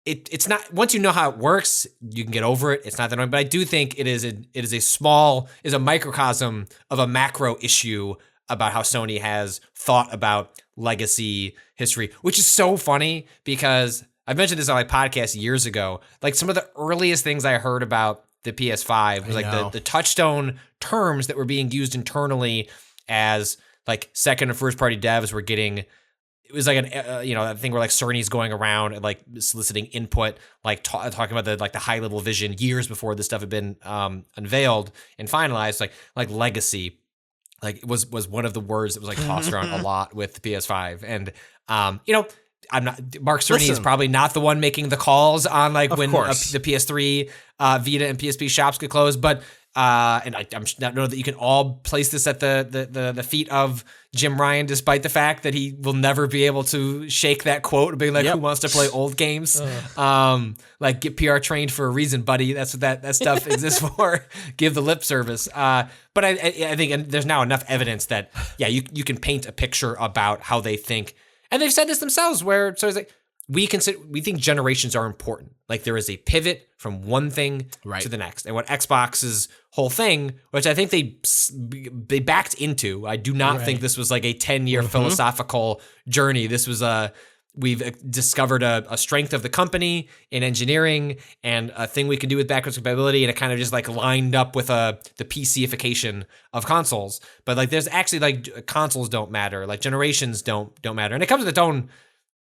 it's not, once you know how it works, you can get over it. It's not that annoying, but I do think it is a microcosm of a macro issue about how Sony has thought about legacy history, which is so funny because I've mentioned this on my podcast years ago. Like, some of the earliest things I heard about the PS5 was like the touchstone terms that were being used internally as like second and first party devs were getting. It was like a thing where like Cerny's going around and like soliciting input, like talking about the high level vision years before this stuff had been unveiled and finalized. Like legacy, like it was one of the words that was like tossed around a lot with the PS5. And I'm not, Mark Cerny is probably not the one making the calls on like when the PS3, Vita and PSP shops get closed, but and I'm not know that you can all place this at the feet of Jim Ryan, despite the fact that he will never be able to shake that quote of being like, who wants to play old games? Like, get PR trained for a reason, buddy. That's what that stuff exists for. Give the lip service. But I think there's now enough evidence that, you can paint a picture about how they think. And they've said this themselves where, so it's like, we think generations are important. Like, there is a pivot from one thing to the next. And what Xbox's whole thing, which I think they backed into, I do not think this was like a 10-year philosophical journey. This was we've discovered a strength of the company in engineering and a thing we can do with backwards compatibility, and it kind of just like lined up with the PCification of consoles. But like, there's actually like consoles don't matter, like generations don't matter, and it comes with its own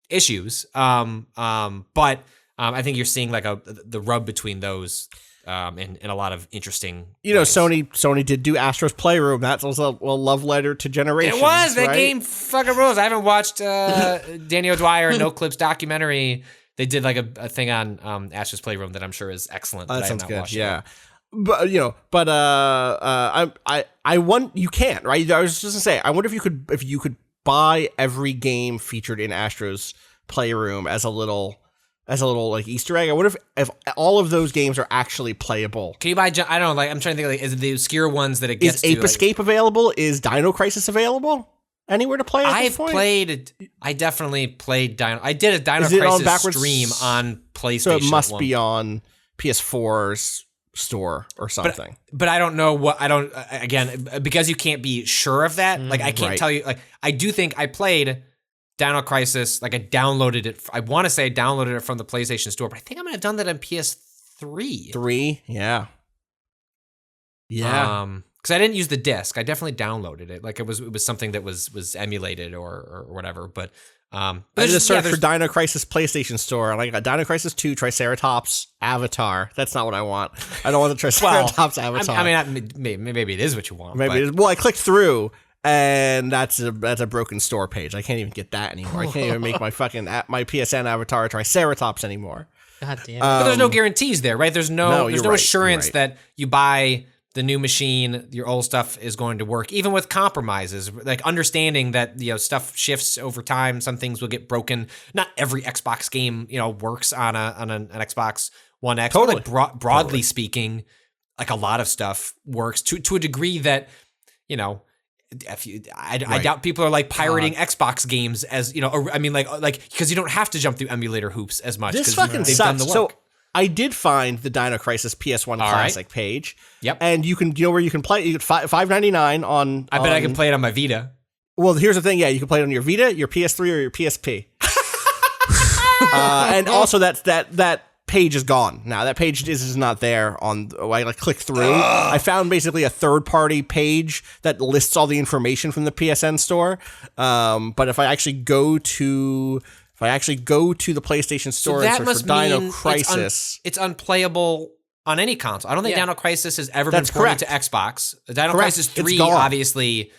issues. But I think you're seeing like the rub between those in a lot of interesting ways. Sony did do Astro's Playroom. That was a love letter to generations. It was. That game fucking rules. I haven't watched Danny O'Dwyer and No Clips documentary. They did like a thing on Astro's Playroom that I'm sure is excellent. That sounds good. Yeah. But I want, you can't, right? I was just gonna say, I wonder if you could buy every game featured in Astro's Playroom as a little like Easter egg. I wonder if all of those games are actually playable. Can you buy? I don't know. Like, I'm trying to think. Like, is it the obscure ones that it gets? Is Ape Escape available? Is Dino Crisis available? Anywhere to play? I definitely played Dino. I did a Dino Crisis stream on PlayStation. So it must be on PS4's store or something. But I don't know what. I don't, again, because you can't be sure of that. Like, I can't tell you. Like, I do think I played Dino Crisis, like I downloaded it. I want to say I downloaded it from the PlayStation Store, but I think I might have done that on PS3. Yeah. Because I didn't use the disc. I definitely downloaded it. Like, it was something that was emulated or whatever. But I did a search for Dino Crisis PlayStation Store. Like, Dino Crisis 2, Triceratops, Avatar. That's not what I want. I don't want the Triceratops Avatar. I mean, maybe it is what you want. Maybe it is. Well, I clicked through. And that's a broken store page. I can't even get that anymore. I can't even make my my PSN avatar Triceratops anymore. God damn it. But there's no guarantees there, right? There's no assurance that you buy the new machine, your old stuff is going to work, even with compromises, like understanding that, stuff shifts over time. Some things will get broken. Not every Xbox game, works on an Xbox One X. Totally. But like broadly speaking, like a lot of stuff works to a degree that, I doubt people are like pirating Xbox games as, because you don't have to jump through emulator hoops as much. This fucking they've sucks. done the work. So I did find the Dino Crisis PS1 Classic page. Yep. And you can, where you can play, you get $5.99 on. I bet I can play it on my Vita. Well, here's the thing. Yeah, you can play it on your Vita, your PS3, or your PSP. And also that page is gone now. That page is not there on. I click through. I found basically a third-party page that lists all the information from the PSN store. But if I actually go to the PlayStation Store and search for Dino Crisis, it's unplayable on any console. I don't think Dino Crisis has ever That's been ported correct. to Xbox. Dino Correct. Crisis It's 3, gone. obviously,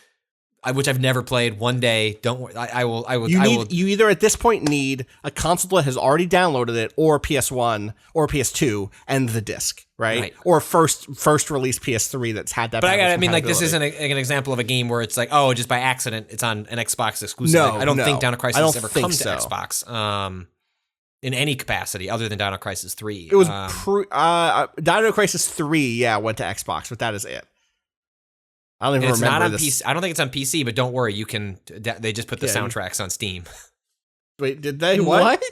which I've never played. One day, don't worry. I will. You either at this point need a console that has already downloaded it, or PS1 or PS2 and the disc, right? Or first release PS3 that's had that. But this isn't an example of a game where it's like, oh, just by accident, it's on an Xbox exclusive. No, I don't think Dino Crisis has ever come to Xbox in any capacity other than Dino Crisis 3. It was Dino Crisis 3, went to Xbox, but that is it. I don't even it's remember not on this. PC. I don't think it's on PC, but don't worry, you can. They just put the soundtracks on Steam. Wait, did they? What?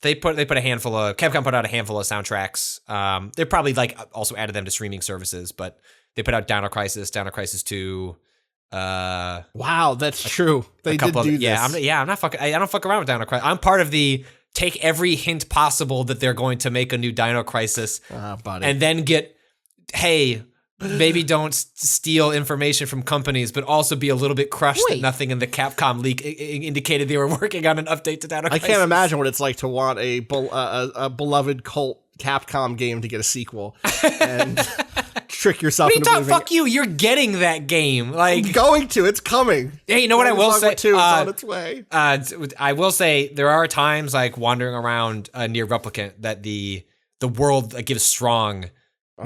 They put a handful of Capcom put out a handful of soundtracks. They probably also added them to streaming services, but they put out Dino Crisis 2. Wow, that's true. They did do this. I'm not fucking. I don't fuck around with Dino Crisis. I'm part of the take every hint possible that they're going to make a new Dino Crisis, buddy. and then get maybe don't steal information from companies, but also be a little bit crushed that nothing in the Capcom leak indicated they were working on an update to Dino Crisis. I can't imagine what it's like to want a beloved cult Capcom game to get a sequel and trick yourself into believing. Fuck you! You're getting that game. I'm going to. It's coming. Hey, you know what I will say? It's on its way. I will say there are times like wandering around near Replicant that the world gives strong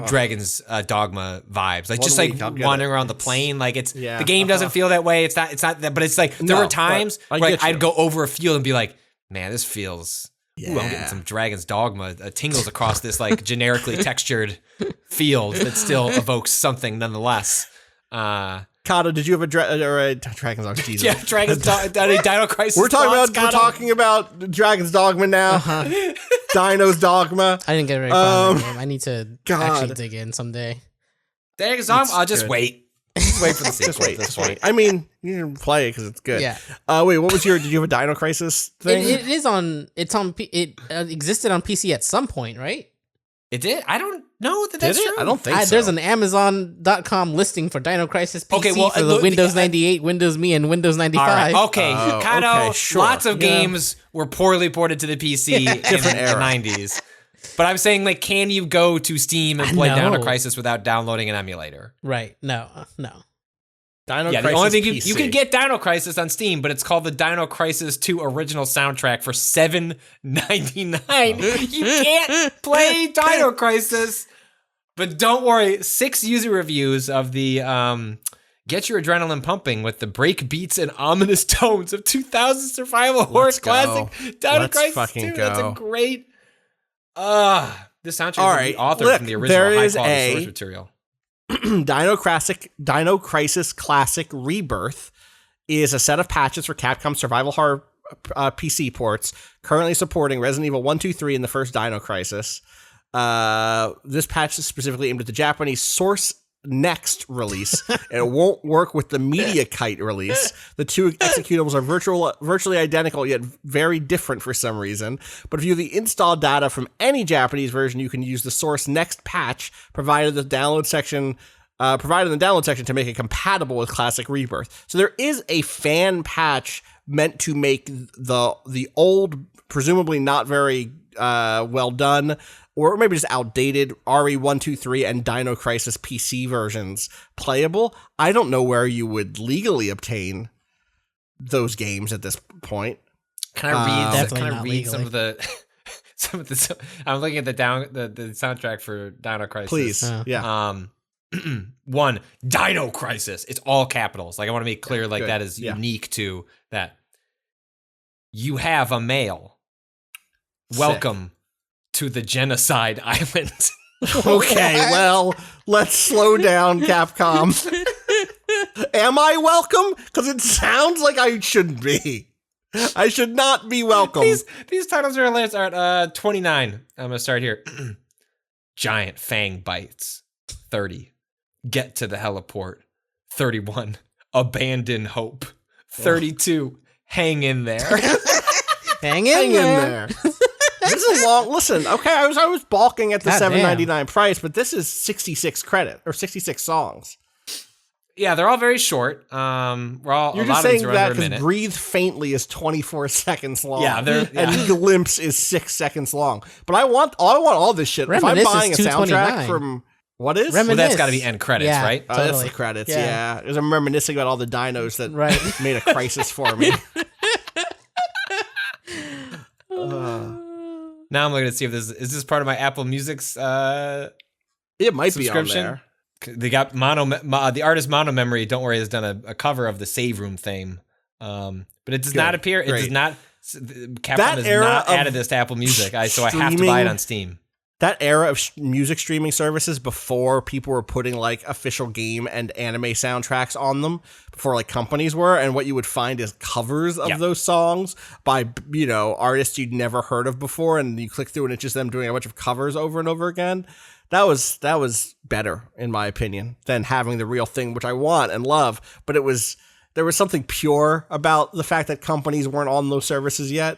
Dragon's Dogma vibes, like just like wandering around the plane. Like the game doesn't feel that way. It's not that, but it's like there were times where I'd go over a field and be like, man, this feels. Ooh, I'm getting some Dragon's Dogma tingles across this like generically textured field that still evokes something nonetheless. Kata, did you have a Dragon's Dogma? Jesus. Yeah, Dragon's Dino Crisis. We're talking about Dragon's Dogma now. Dino's Dogma. I didn't get very far in that game. I need to actually dig in someday. Dragon's Dogma. I'll just wait. Just wait for the sequel. Just wait. I mean, you can play it because it's good. Yeah. Wait, what was did you have a Dino Crisis thing? It existed on PC at some point, right? It did? I don't know that that's true. I don't think so. There's an Amazon.com listing for Dino Crisis PC for the Windows 98, Windows Me, and Windows 95. All right. Okay, Kano, sure. Lots of games were poorly ported to the PC in the 90s. But I'm saying, like, can you go to Steam and play Dino Crisis without downloading an emulator? Right. No. Dino Crisis the only thing PC. you can get Dino Crisis on Steam, but it's called the Dino Crisis 2 original soundtrack for $7.99. You can't play Dino Crisis. But don't worry, 6 user reviews of the get your adrenaline pumping with the break beats and ominous tones of 2000 survival horror classic Dino Crisis 2. That's a great. This soundtrack is authored from the original high-quality source material. Dino Crisis Classic Rebirth is a set of patches for Capcom survival horror PC ports, currently supporting Resident Evil 1, 2, 3, and the first Dino Crisis. This patch is specifically aimed at the Japanese Source Next release, and it won't work with the Media Kite release. The two executables are virtually identical, yet very different for some reason. But if you have the install data from any Japanese version, you can use the Source Next patch provided in the download section to make it compatible with Classic Rebirth. So there is a fan patch meant to make the old, presumably not very well done, or maybe just outdated RE1, 2, 3, and Dino Crisis PC versions playable. I don't know where you would legally obtain those games at this point. Can I read? Can I read some of the? I'm looking at the soundtrack for Dino Crisis. Please, yeah. One, Dino Crisis. It's all capitals. Like I want to make clear, like that is unique to that. You have a mail. Welcome to the Genocide Island. Okay, well, let's slow down, Capcom. Am I welcome? Because it sounds like I shouldn't be. I should not be welcome. These titles are at 29. I'm going to start here. Giant Fang Bites. 30. Get to the Heliport. 31. Abandon Hope. 32. Hang in there. Hang in there. This is a long. Listen, okay, I was balking at the $7.99 price, but this is 66 credit or 66 songs. Yeah, they're all very short. You're just saying that because Breathe Faintly is 24 seconds long. And Glimpse is 6 seconds long. But I want all this shit. Reminisce if I'm buying a soundtrack from what is? Well, that's got to be end credits, right? Oh, totally. That's the credits. Yeah, because I'm reminiscing about all the dinos that made a crisis for me. Now I'm looking to see if is this part of my Apple Music's it might be on there. They got the artist Mono Memory, don't worry, has done a cover of the Save Room theme. But it does not appear, it does not, Capcom has not added this to Apple Music, so I have to buy it on Steam. That era of music streaming services before people were putting like official game and anime soundtracks on them, before like companies were, and what you would find is covers of those songs by, artists you'd never heard of before, and you click through and it's just them doing a bunch of covers over and over again. That was better, in my opinion, than having the real thing, which I want and love, but there was something pure about the fact that companies weren't on those services yet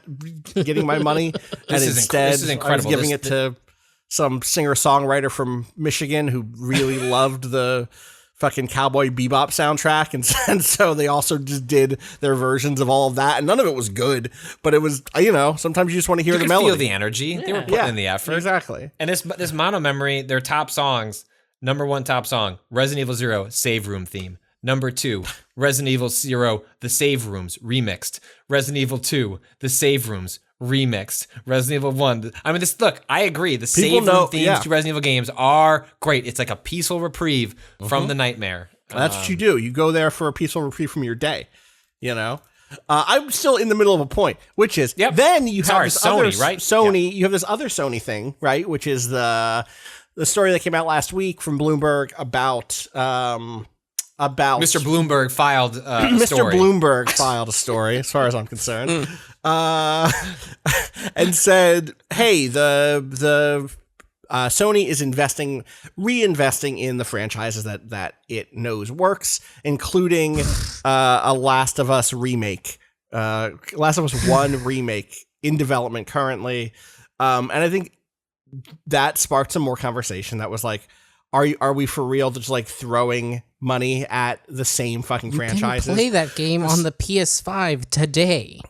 getting my money, and instead I was giving it to some singer-songwriter from Michigan who really loved the fucking Cowboy Bebop soundtrack, and so they also just did their versions of all of that, and none of it was good, but it was, sometimes you just want to hear the melody. You feel the energy. They were putting in the effort. Exactly. And this Mono Memory, their top songs, number 1 top song, Resident Evil 0, Save Room theme. Number 2, Resident Evil 0, The Save Rooms, remixed. Resident Evil 2, The Save Rooms, remixed. Resident Evil 1. I mean, look, I agree. The Save Room themes to Resident Evil games are great. It's like a peaceful reprieve from the nightmare. That's what you do. You go there for a peaceful reprieve from your day, I'm still in the middle of a point, which is then you have this Sony, right? Sony, you have this other Sony thing, right? Which is the story that came out last week from Bloomberg about Mr. Bloomberg filed a story. Mr. Bloomberg filed a story, as far as I'm concerned, and said, "Hey, the Sony is reinvesting in the franchises that it knows works, including a Last of Us remake, Last of Us 1 remake in development currently." And I think that sparked some more conversation. That was like, are we for real just like throwing money at the same fucking franchises? You can play that game on the PS5 today.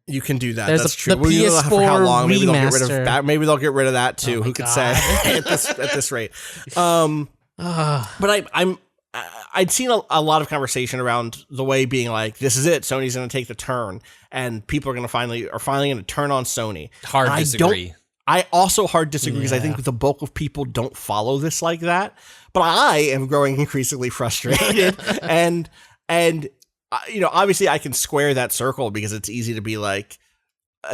You can do that. There's That's true. The PS4 for how long? Maybe remaster. they'll get rid of that. Maybe they'll get rid of that too. Who could say at this rate? But I'd seen a lot of conversation around the way being like, this is it. Sony's going to take the turn, and people are finally going to turn on Sony. Hard disagree. I also hard disagree because I think the bulk of people don't follow this like that. But I am growing increasingly frustrated, and obviously I can square that circle because it's easy to be like,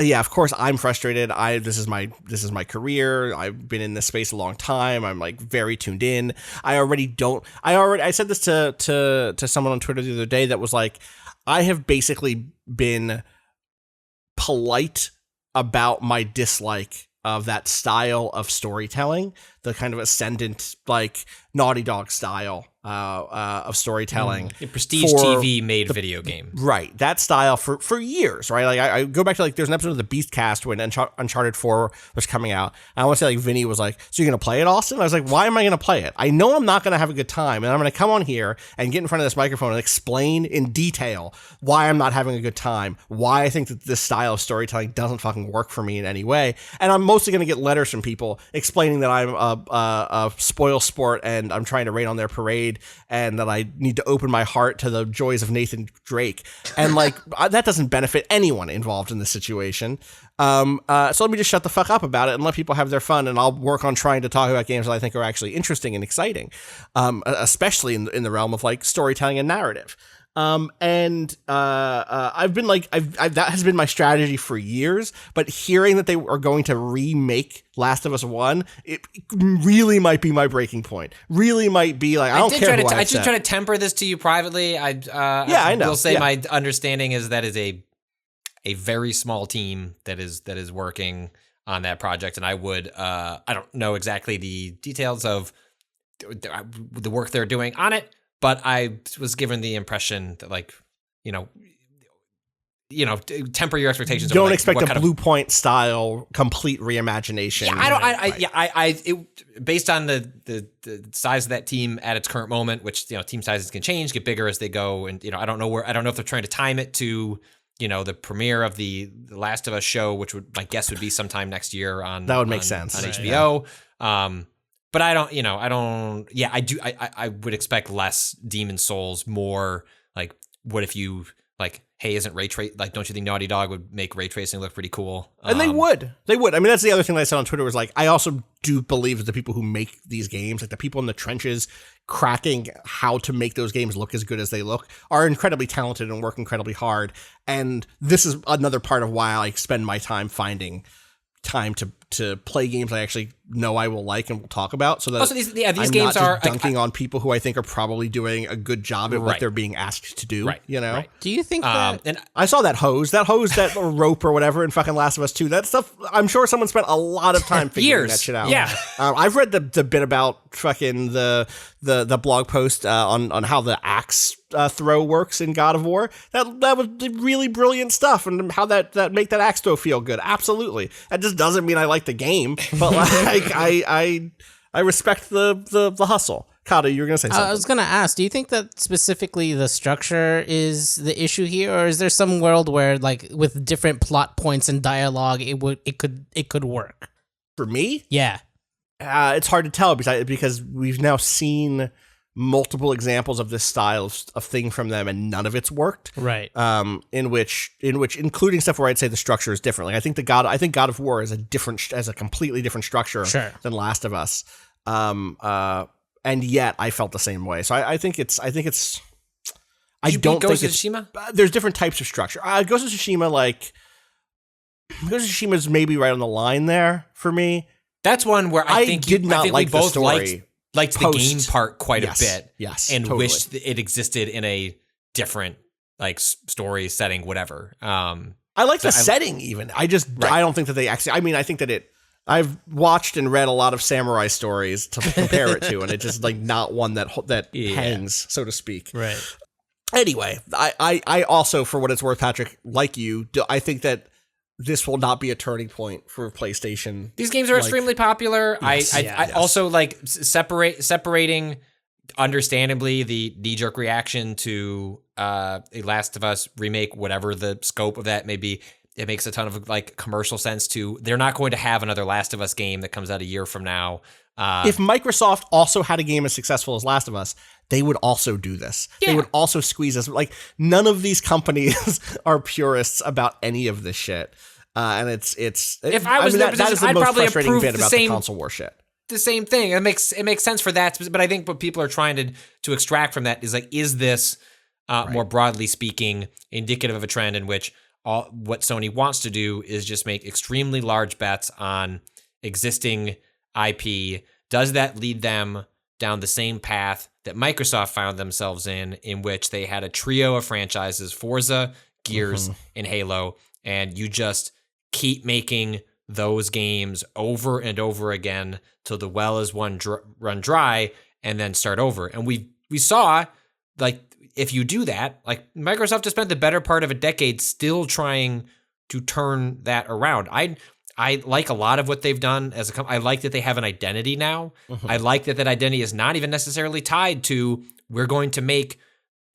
yeah, of course I'm frustrated. This is my career. I've been in this space a long time. I'm like very tuned in. I said this to someone on Twitter the other day that was like, I have basically been polite about my dislike of that style of storytelling, the kind of ascendant, like Naughty Dog style of storytelling. Prestige TV made video game. Right. That style for years, right? Like I go back to like, there's an episode of the Beastcast when Uncharted 4 was coming out. And I want to say like Vinny was like, so you're going to play it, Austin? I was like, why am I going to play it? I know I'm not going to have a good time. And I'm going to come on here and get in front of this microphone and explain in detail why I'm not having a good time, why I think that this style of storytelling doesn't fucking work for me in any way. And I'm mostly going to get letters from people explaining that I'm a spoil sport and I'm trying to rain on their parade Toverblade and that I need to open my heart to the joys of Nathan Drake. And like, that doesn't benefit anyone involved in this situation. So let me just shut the fuck up about it and let people have their fun, and I'll work on trying to talk about games that I think are actually interesting and exciting, especially in the realm of like storytelling and narrative. I've been like, that has been my strategy for years, but hearing that they are going to remake Last of Us 1, it really might be my breaking point. Really might be like, I don't care who I did try to temper this to you privately. I know. Will say my understanding is that is a very small team that is working on that project, and I don't know exactly the details of the work they're doing on it, but I was given the impression that, like, temper your expectations. Don't expect a Bluepoint style complete reimagination. Yeah, based on the size of that team at its current moment, which team sizes can change, get bigger as they go, and I don't know if they're trying to time it to the premiere of the Last of Us show, which my guess would be sometime next year on that would make sense on HBO. Yeah. But I would expect less Demon Souls, more like, what if you like, hey, isn't ray trace, like, don't you think Naughty Dog would make ray tracing look pretty cool? And they would. I mean, that's the other thing that I said on Twitter was like, I also do believe that the people who make these games, like the people in the trenches cracking how to make those games look as good as they look, are incredibly talented and work incredibly hard. And this is another part of why I spend my time finding time to play games I actually know I will like and will talk about, so that these I'm games not are just dunking on people who I think are probably doing a good job at what they're being asked to do. Right. Do you think that? And I saw that rope or whatever in fucking Last of Us 2. That stuff, I'm sure someone spent a lot of time figuring that shit out. Yeah. I've read the bit about fucking the blog post on how the axe throw works in God of War. That was really brilliant stuff, and how that make that axe throw feel good. Absolutely. That just doesn't mean I like the game, but like I respect the hustle. Kata, you were gonna say something. I was gonna ask, do you think that specifically the structure is the issue here, or is there some world where, like, with different plot points and dialogue, it could work? For me, yeah, it's hard to tell because we've now seen multiple examples of this style of thing from them, and none of it's worked. Right. In which, including stuff where I'd say the structure is different. Like, I think God of War is a completely different structure than Last of Us. And yet I felt the same way. So I think it's. Did you beat Ghost of Tsushima? There's different types of structure. Ghost of Tsushima, Ghost of Tsushima is maybe right on the line there for me. That's one where I think we both liked the game part quite a bit. Yes, and totally. wished it existed in a different, like, story setting, whatever. I like the setting even. I don't think that they actually. I mean, I think that I've watched and read a lot of samurai stories to compare it to, and it's just like not one that hangs, so to speak. Right. Anyway, I also, for what it's worth, Patrick, like you, I think that this will not be a turning point for PlayStation. These games are extremely popular. Yes, I also like separating, understandably, the knee-jerk reaction to a Last of Us remake, whatever the scope of that may be. It makes a ton of, like, commercial sense to. They're not going to have another Last of Us game that comes out a year from now. If Microsoft also had a game as successful as Last of Us, they would also do this. Yeah. They would also squeeze us. Like, none of these companies are purists about any of this shit. And it's. If I was in their position, I'd probably approve the console war shit. The same thing. It makes sense for that, but I think what people are trying to extract from that is, like, is this more broadly speaking indicative of a trend in which what Sony wants to do is just make extremely large bets on existing IP? Does that lead them down the same path that Microsoft found themselves in which they had a trio of franchises, Forza, Gears, and Halo, and you just keep making those games over and over again till the well is run dry, and then start over? And we saw, like, if you do that, like, Microsoft has spent the better part of a decade still trying to turn that around. I like a lot of what they've done as a company. I like that they have an identity now. I like that identity is not even necessarily tied to, we're going to make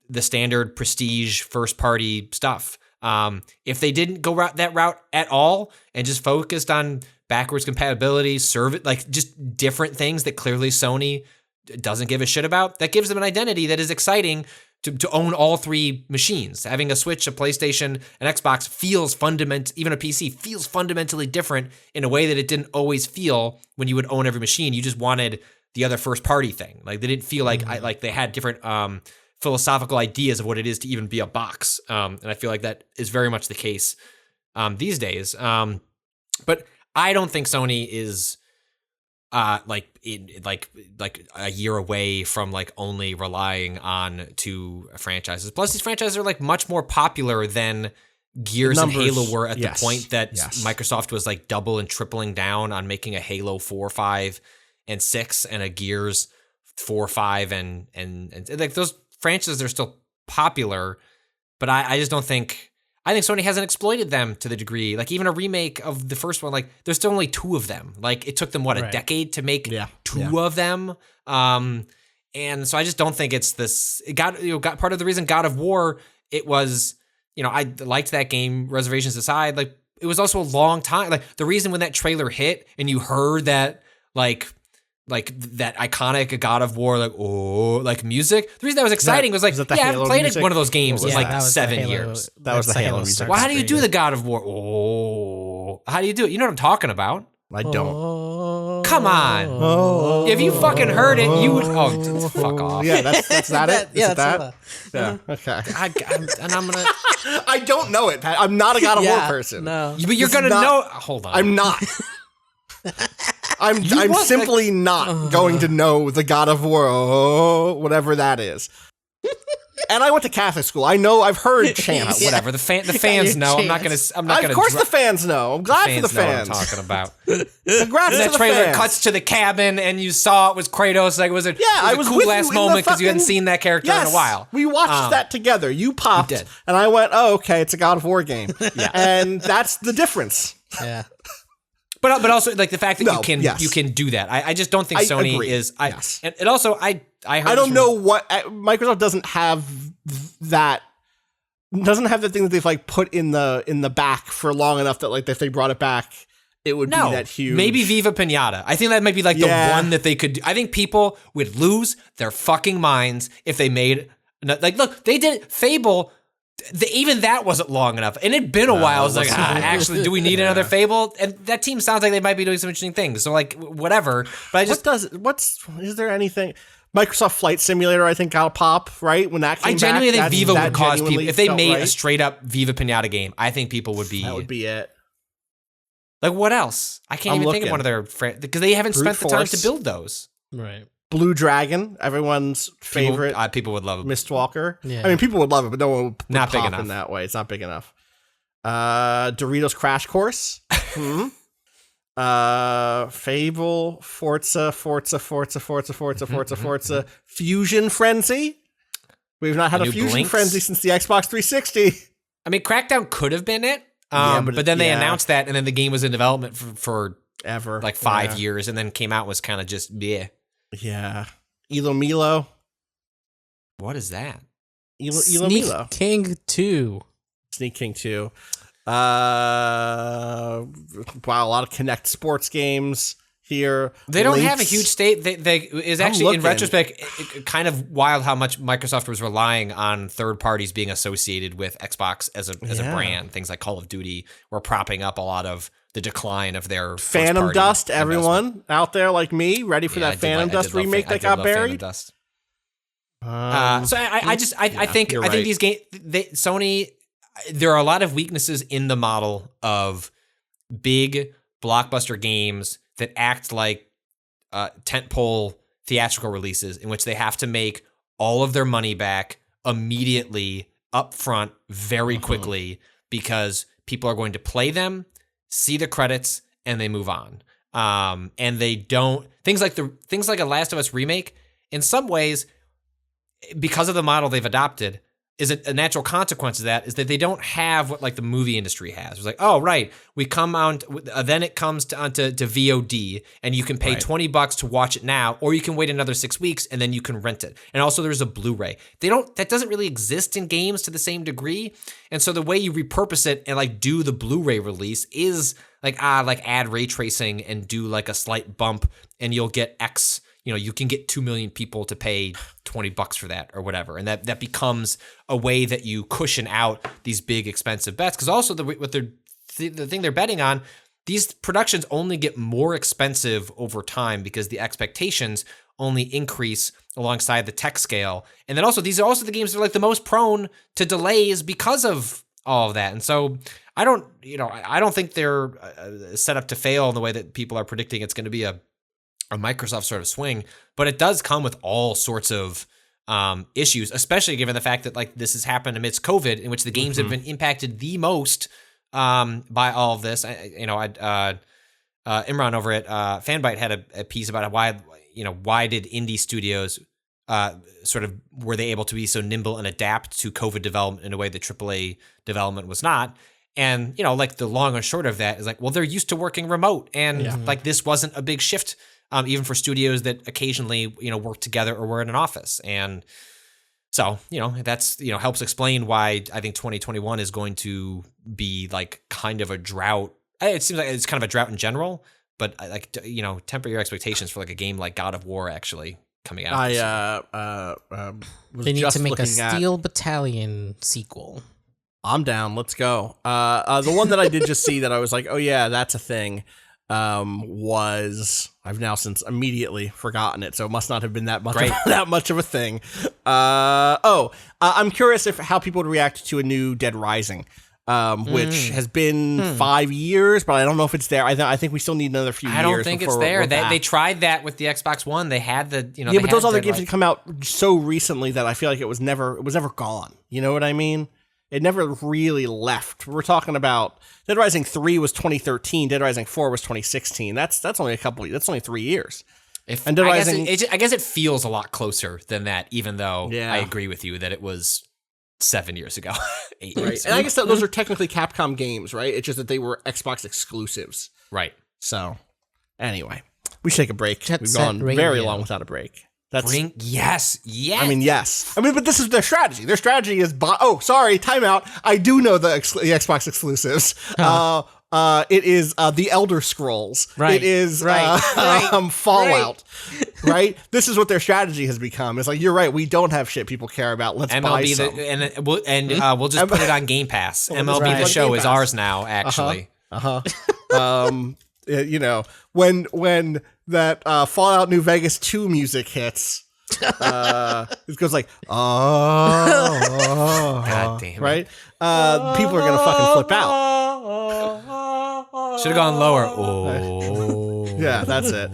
the standard prestige first party stuff. If they didn't go that route at all and just focused on backwards compatibility, like, just different things that clearly Sony doesn't give a shit about, that gives them an identity that is exciting to own all three machines. Having a Switch, a PlayStation, an Xbox feels even a PC feels fundamentally different in a way that it didn't always feel when you would own every machine. You just wanted the other first party thing. Like they didn't feel like they had different philosophical ideas of what it is to even be a box. And I feel like that is very much the case these days. But I don't think Sony is like a year away from like only relying on two franchises. Plus, these franchises are like much more popular than Gears and Halo were at the point that Microsoft was like double and tripling down on making a Halo 4, 5, and 6 and a Gears 4, 5, and like those franchises are still popular, but I just don't think. I think Sony hasn't exploited them to the degree, like even a remake of the first one, like there's still only 2 of them. Like it took them, a decade to make 2 of them. And so I just don't think it's this, got part of the reason God of War, it was, I liked that game, reservations aside, like it was also a long time. Like the reason when that trailer hit and you heard that, like that iconic God of War, like music. The reason that was exciting was like, I haven't played one of those games in like 7 years. That was the Halo music. Well, how do you do the God of War? Oh, how do you do it? You know what I'm talking about? I don't. Come on. If you fucking heard it, you would. Oh, fuck off. Yeah, that's not it. Yeah, that's that. Yeah. Okay. And I'm gonna. I don't know it, Pat. I'm not a God of War person. No, but you're gonna know. Hold on. I'm not. I'm simply not going to know the God of War, whatever that is. And I went to Catholic school. I know. I've heard chants. Whatever. The fans know. I'm not gonna. Of course, the fans know. I'm glad for the fans. Know what I'm talking about. Congrats that to the trailer fans. cuts to the cabin, and you saw it was Kratos. Like, was it? Yeah, it was a cool last moment because you hadn't seen that character in a while. We watched that together. You popped, and I went, "Oh, okay, it's a God of War game." Yeah, and that's the difference. Yeah. But also like the fact that you can do that. I just don't think Sony agree. is. And it also I don't know what Microsoft doesn't have that. Doesn't have the thing that they've like put in the back for long enough that like if they brought it back, it would be that huge. Maybe Viva Pinata. I think that might be like the one that they could do. I think people would lose their fucking minds if they made like look, they did Fable. Even that wasn't long enough, and it'd been a while. I was like, actually, do we need another Fable? And that team sounds like they might be doing some interesting things. So, like, whatever. But is there anything? Microsoft Flight Simulator, I think, got a pop right when that came. I genuinely back, think Viva would cause people if they made a straight up Viva Pinata game. I think people would be. That would be it. Like what else? I can't even think of one of their because they haven't spent the time to build those. Right. Blue Dragon, everyone's favorite. People would love it. Mistwalker. Yeah. I mean, people would love it, but no one would not big pop enough in that way. It's not big enough. Doritos Crash Course. Fable, Forza, Fusion Frenzy. We've not had a Fusion Frenzy since the Xbox 360. I mean, Crackdown could have been it. But then they announced that, and then the game was in development for ever, like 5 years, and then came out was kind of just bleh. Yeah. Elo Milo. What is that? Elo Milo. King 2. Sneak King 2. Wow, a lot of Kinect sports games here. They don't have a huge state. They is actually in retrospect it kind of wild how much Microsoft was relying on third parties being associated with Xbox as a brand. Things like Call of Duty were propping up a lot of the decline of their Phantom Dust. Everyone out there like me ready for that Phantom Dust remake that got buried. So I think these games Sony. There are a lot of weaknesses in the model of big blockbuster games that act like tentpole theatrical releases in which they have to make all of their money back immediately up front very quickly because people are going to play them, see the credits, and they move on. And they don't things like a Last of Us remake in some ways because of the model they've adopted is a natural consequence of that is that they don't have what like the movie industry has. It's like, oh, right, we come on, then it comes onto VOD, and you can pay $20 to watch it now, or you can wait another 6 weeks and then you can rent it. And also, there's a Blu-ray. That doesn't really exist in games to the same degree. And so the way you repurpose it and like do the Blu-ray release is like add ray tracing and do like a slight bump, and you'll get X. you can get 2 million people to pay $20 for that or whatever. And that becomes a way that you cushion out these big expensive bets. Because also the thing they're betting on, these productions only get more expensive over time because the expectations only increase alongside the tech scale. And then also, these are also the games that are like the most prone to delays because of all of that. And so I don't think they're set up to fail in the way that people are predicting it's going to be a Microsoft sort of swing, but it does come with all sorts of issues, especially given the fact that like this has happened amidst COVID, in which the games have been impacted the most by all of this. Imran over at Fanbyte had a piece about why did indie studios were they able to be so nimble and adapt to COVID development in a way that AAA development was not? And, like the long and short of that is like, well, they're used to working remote, and like this wasn't a big shift, even for studios that occasionally, work together or were in an office. And so, that's, helps explain why I think 2021 is going to be like kind of a drought. It seems like it's kind of a drought in general, but like, temper your expectations for like a game like God of War actually coming out. They need to make a Steel Battalion sequel. I'm down. Let's go. The one that I did just see that I was like, oh yeah, that's a thing. Was I've now since immediately forgotten it, so it must not have been that much of a thing. I'm curious how people would react to a new Dead Rising, which has been 5 years, but I don't know if it's there. I think we still need another few years. I don't think it's there. They tried that with the Xbox One. They had the but those other games had come out so recently that I feel like it was never gone. You know what I mean? It never really left. We're talking about Dead Rising 3 was 2013. Dead Rising 4 was 2016. That's only that's only 3 years. And Dead Rising, I guess it feels a lot closer than that, even though I agree with you that it was 7 years ago, 8 years ago. And I guess those are technically Capcom games, right? It's just that they were Xbox exclusives. Right. So, anyway, we should take a break. We've gone very long without a break. Yes. I mean, yes. But this is their strategy. Their strategy is timeout. I do know the Xbox exclusives. It is The Elder Scrolls. Right. It is Fallout. Right. This is what their strategy has become. It's like, you're right. We don't have shit people care about. Let's buy some. We'll just put it on Game Pass. MLB The Show is ours now. Actually. When that Fallout New Vegas 2 music hits, it goes like, God damn it. Right? People are gonna fucking flip out. Should have gone lower. Oh. Yeah, that's it.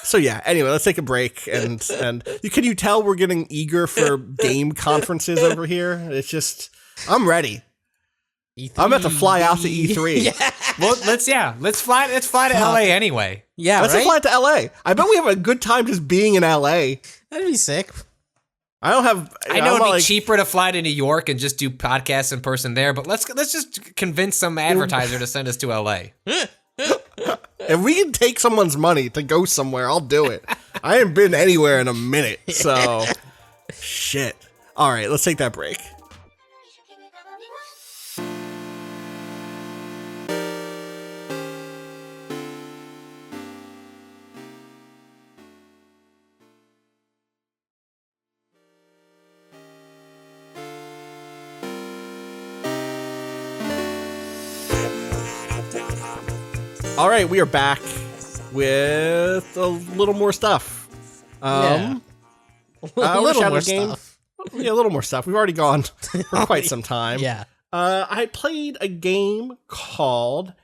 So yeah, anyway, let's take a break, and can you tell we're getting eager for game conferences over here? It's just, I'm ready. E3. I'm about to fly out to E3. Yeah. Well, let's fly to LA anyway. Yeah, let's fly to LA. I bet we have a good time just being in LA. That'd be sick. I know it'd be cheaper to fly to New York and just do podcasts in person there, but let's just convince some advertiser to send us to LA. If we can take someone's money to go somewhere, I'll do it. I ain't been anywhere in a minute, so shit. All right, let's take that break. All right, we are back with a little more stuff. A little more stuff. Yeah, a little more stuff. We've already gone for quite some time. Yeah. I played a game called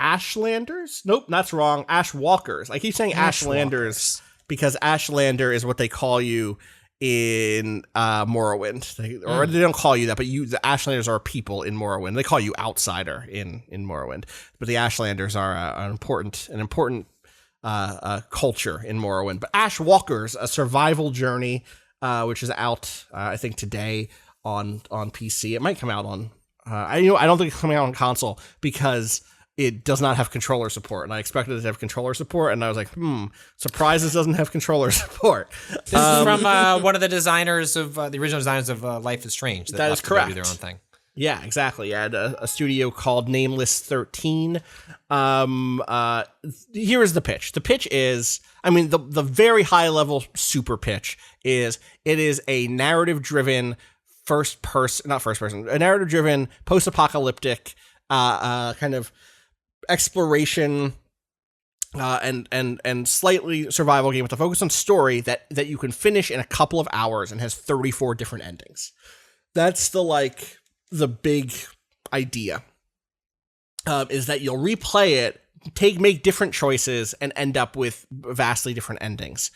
Ashlanders. Nope, that's wrong. Ashwalkers. I keep saying Ashlanders because Ashlander is what they call you in Morrowind. They don't call you that, but the Ashlanders are people in Morrowind. They call you outsider in Morrowind, but the Ashlanders are an important culture in Morrowind. But Ashwalkers, a survival journey, which is out I think today on PC. It might come out on I don't think it's coming out on console because it does not have controller support, and I expected it to have controller support, and I was like, surprise, this doesn't have controller support. This is from one of the designers of the original designers of Life is Strange. That is correct. Do their own thing. Yeah, exactly. I had a studio called Nameless 13. Here is the pitch. The pitch is, I mean, the very high level super pitch is it is a narrative driven a narrative driven post-apocalyptic kind of exploration and slightly survival game with a focus on story that you can finish in a couple of hours and has 34 different endings. That's the big idea, is that you'll replay it, make different choices, and end up with vastly different endings.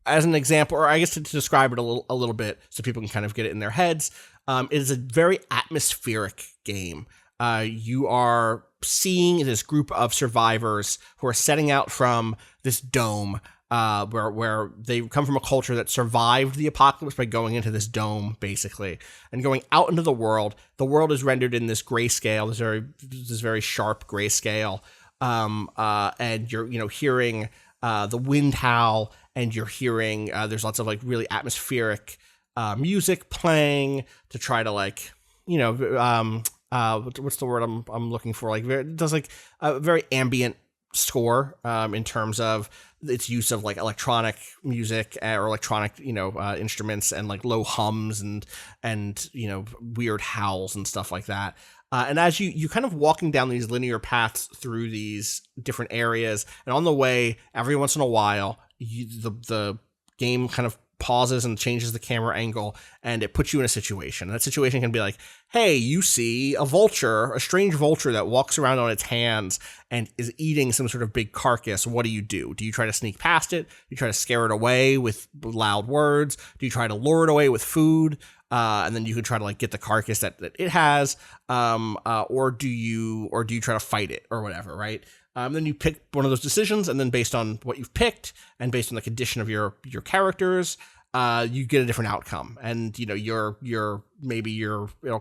As an example, or I guess to describe it a little bit so people can kind of get it in their heads, it is a very atmospheric game. You are seeing this group of survivors who are setting out from this dome, where they come from a culture that survived the apocalypse by going into this dome, basically, and going out into the world. The world is rendered in this grayscale, this very sharp grayscale, and you're hearing the wind howl, and you're hearing there's lots of really atmospheric music playing to try to what's the word I'm looking for? It does a very ambient score in terms of its use of electronic music or electronic instruments and low hums and weird howls and stuff like that. And as you kind of walking down these linear paths through these different areas, and on the way, every once in a while, the game kind of pauses and changes the camera angle, and it puts you in a situation. And that situation can be hey, you see a strange vulture that walks around on its hands and is eating some sort of big carcass. What do? Do you try to sneak past it? Do you try to scare it away with loud words? Do you try to lure it away with food? And then you can try to get the carcass that it has, or do you try to fight it or whatever, right? Then you pick one of those decisions, and then based on what you've picked and based on the condition of your characters, you get a different outcome. And it'll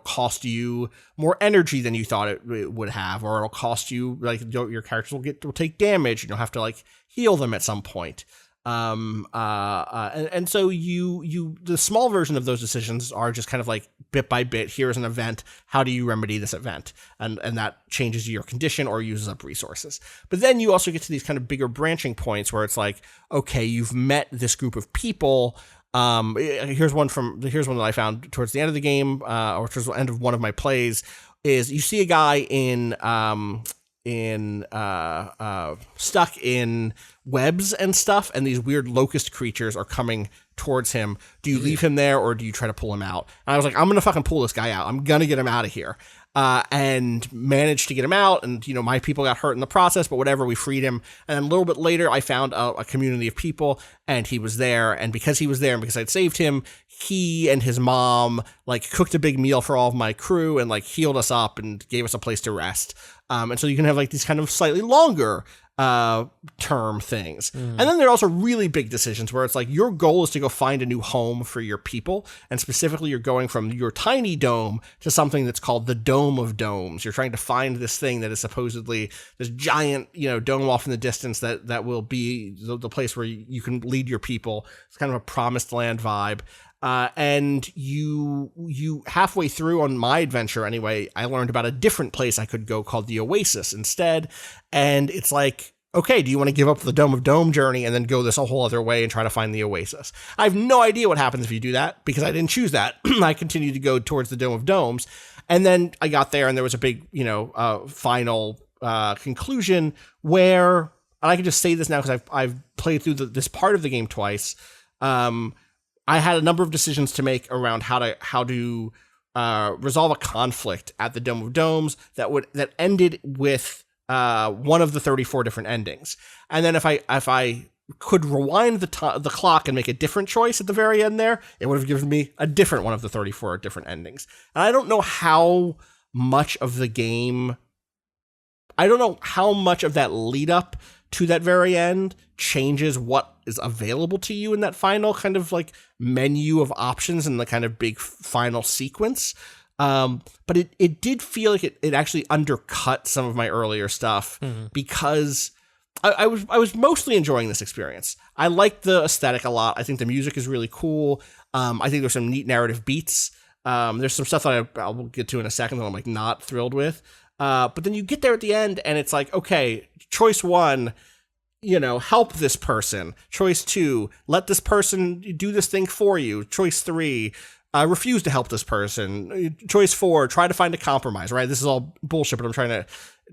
cost you more energy than you thought it would have, or it'll cost you your characters will take damage, and you'll have to heal them at some point. And so the small version of those decisions are just kind of bit by bit, here's an event, how do you remedy this event? And that changes your condition or uses up resources. But then you also get to these kind of bigger branching points where it's okay, you've met this group of people. Here's one that I found towards the end of the game, or towards the end of one of my plays, is you see a guy stuck in webs and stuff, and these weird locust creatures are coming towards him. Do you leave him there, or do you try to pull him out? And I was I'm gonna fucking pull this guy out. I'm gonna get him out of here. And managed to get him out, and my people got hurt in the process, but whatever, we freed him. And then a little bit later, I found a community of people, and he was there, and because he was there and because I'd saved him, he and his mom cooked a big meal for all of my crew and healed us up and gave us a place to rest. And so you can have these kind of slightly longer term things. And then there are also really big decisions where it's your goal is to go find a new home for your people, and specifically you're going from your tiny dome to something that's called the Dome of Domes. You're trying to find this thing that is supposedly this giant dome off in the distance that will be the place where you can lead your people. It's kind of a promised land vibe. And you halfway through on my adventure anyway, I learned about a different place I could go called the Oasis instead. And it's okay, do you want to give up the Dome of Dome journey and then go this a whole other way and try to find the Oasis? I have no idea what happens if you do that, because I didn't choose that. I continued to go towards the Dome of Domes. And then I got there, and there was a big, final conclusion where, and I can just say this now because I've played through this part of the game twice. I had a number of decisions to make around how to resolve a conflict at the Dome of Domes that ended with one of the 34 different endings. And then if I could rewind the clock and make a different choice at the very end there, it would have given me a different one of the 34 different endings. And I don't know how much of the game, I don't know how much of that lead up to that very end changes what is available to you in that final kind of menu of options and the kind of big final sequence. But it did feel like it actually undercut some of my earlier stuff, because I was mostly enjoying this experience. I liked the aesthetic a lot. I think the music is really cool. I think there's some neat narrative beats. There's some stuff that I will get to in a second that I'm like not thrilled with. But then you get there at the end and it's like, okay, choice 1, help this person. Choice 2, let this person do this thing for you. Choice 3, refuse to help this person. Choice 4, try to find a compromise, right? This is all bullshit, but I'm trying to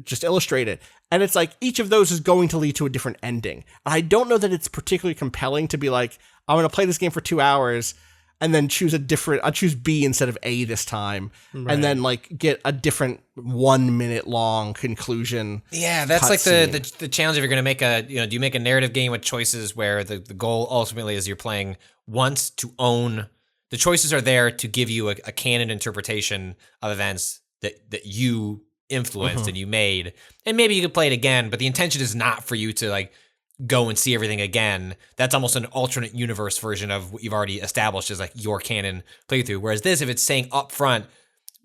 just illustrate it. And it's like each of those is going to lead to a different ending. I don't know that it's particularly compelling to be like, I'm going to play this game for 2 hours and then I'll choose B instead of A this time. Right. And then like get a different 1 minute long conclusion. Yeah, that's like the challenge if you're going to make do you make a narrative game with choices where the goal ultimately is you're playing once to own. The choices are there to give you a canon interpretation of events that you influenced and you made. And maybe you could play it again, but the intention is not for you to like go and see everything again. That's almost an alternate universe version of what you've already established as like your canon playthrough. Whereas this, if it's saying up front,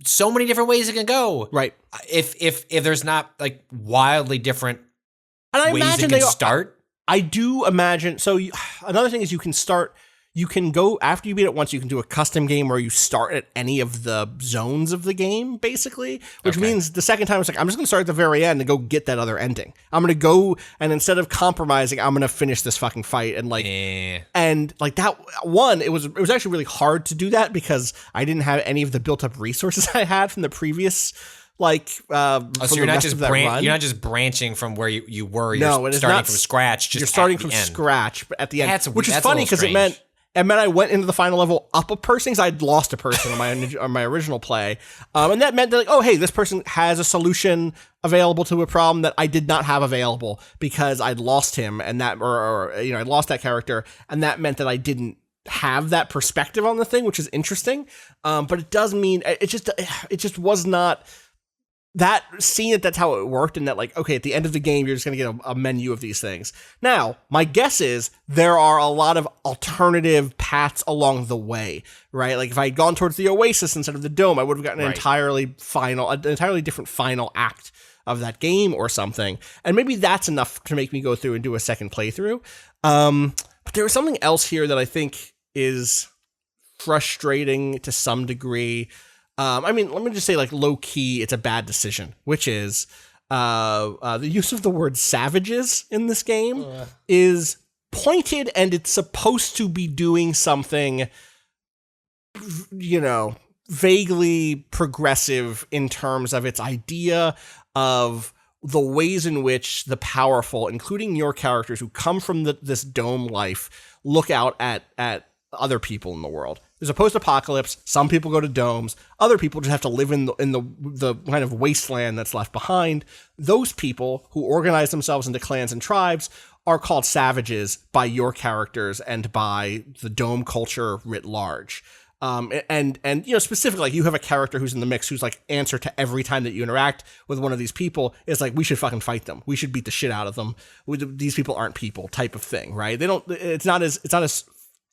so many different ways it can go. Right. If there's not like wildly different and ways it can start. I do imagine. So another thing is you can go after you beat it once, you can do a custom game where you start at any of the zones of the game, basically, which means the second time it's like, I'm just going to start at the very end and go get that other ending. I'm going to go, and instead of compromising, I'm going to finish this fucking fight. And like, and like that one, it was actually really hard to do that because I didn't have any of the built up resources I had from the previous so you're not just branching from where you were. You're starting from scratch. You're starting from scratch, but at the end, which is funny because it meant I went into the final level up a person because I'd lost a person on my original play, and that meant that like, oh hey, this person has a solution available to a problem that I did not have available because I'd lost him, and that I lost that character, and that meant that I didn't have that perspective on the thing, which is interesting. But it does mean it just was not. That seeing that's how it worked, and that like, okay, at the end of the game, you're just going to get a menu of these things. Now, my guess is there are a lot of alternative paths along the way, right? Like if I had gone towards the Oasis instead of the Dome, I would have gotten an entirely different final act of that game or something. And maybe that's enough to make me go through and do a second playthrough. But there was something else here that I think is frustrating to some degree. Let me just say, like, low key, it's a bad decision, which is the use of the word savages in this game is pointed, and it's supposed to be doing something, vaguely progressive in terms of its idea of the ways in which the powerful, including your characters who come from this dome life, look out at other people in the world. There's a post-apocalypse. Some people go to domes. Other people just have to live in the kind of wasteland that's left behind. Those people who organize themselves into clans and tribes are called savages by your characters and by the dome culture writ large. And specifically, like, you have a character who's in the mix who's like answer to every time that you interact with one of these people is like, we should fucking fight them. We should beat the shit out of them. These people aren't people type of thing, right? It's not as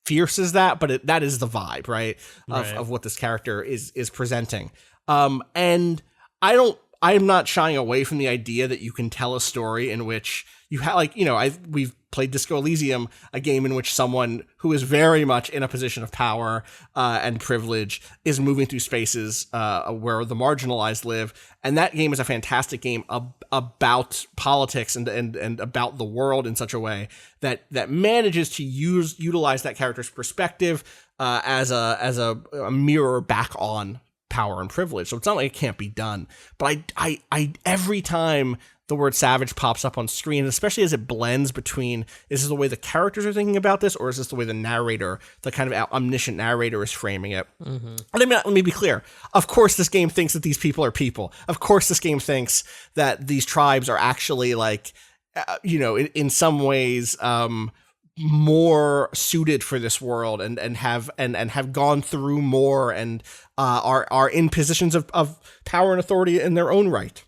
fierce as that, but that is the vibe, right? Of what this character is presenting. And I'm not shying away from the idea that you can tell a story in which you have, we've played Disco Elysium, a game in which someone who is very much in a position of power and privilege is moving through spaces where the marginalized live. And that game is a fantastic game about politics and about the world in such a way that manages to utilize that character's perspective as a mirror back on power and privilege. So it's not like it can't be done. But I every time the word savage pops up on screen, especially as it blends between, is this the way the characters are thinking about this, or is this the way the narrator, the kind of omniscient narrator, is framing it? Mm-hmm. Let me be clear. Of course this game thinks that these people are people. Of course this game thinks that these tribes are actually like, in some ways, more suited for this world and have gone through more and are in positions of power and authority in their own right.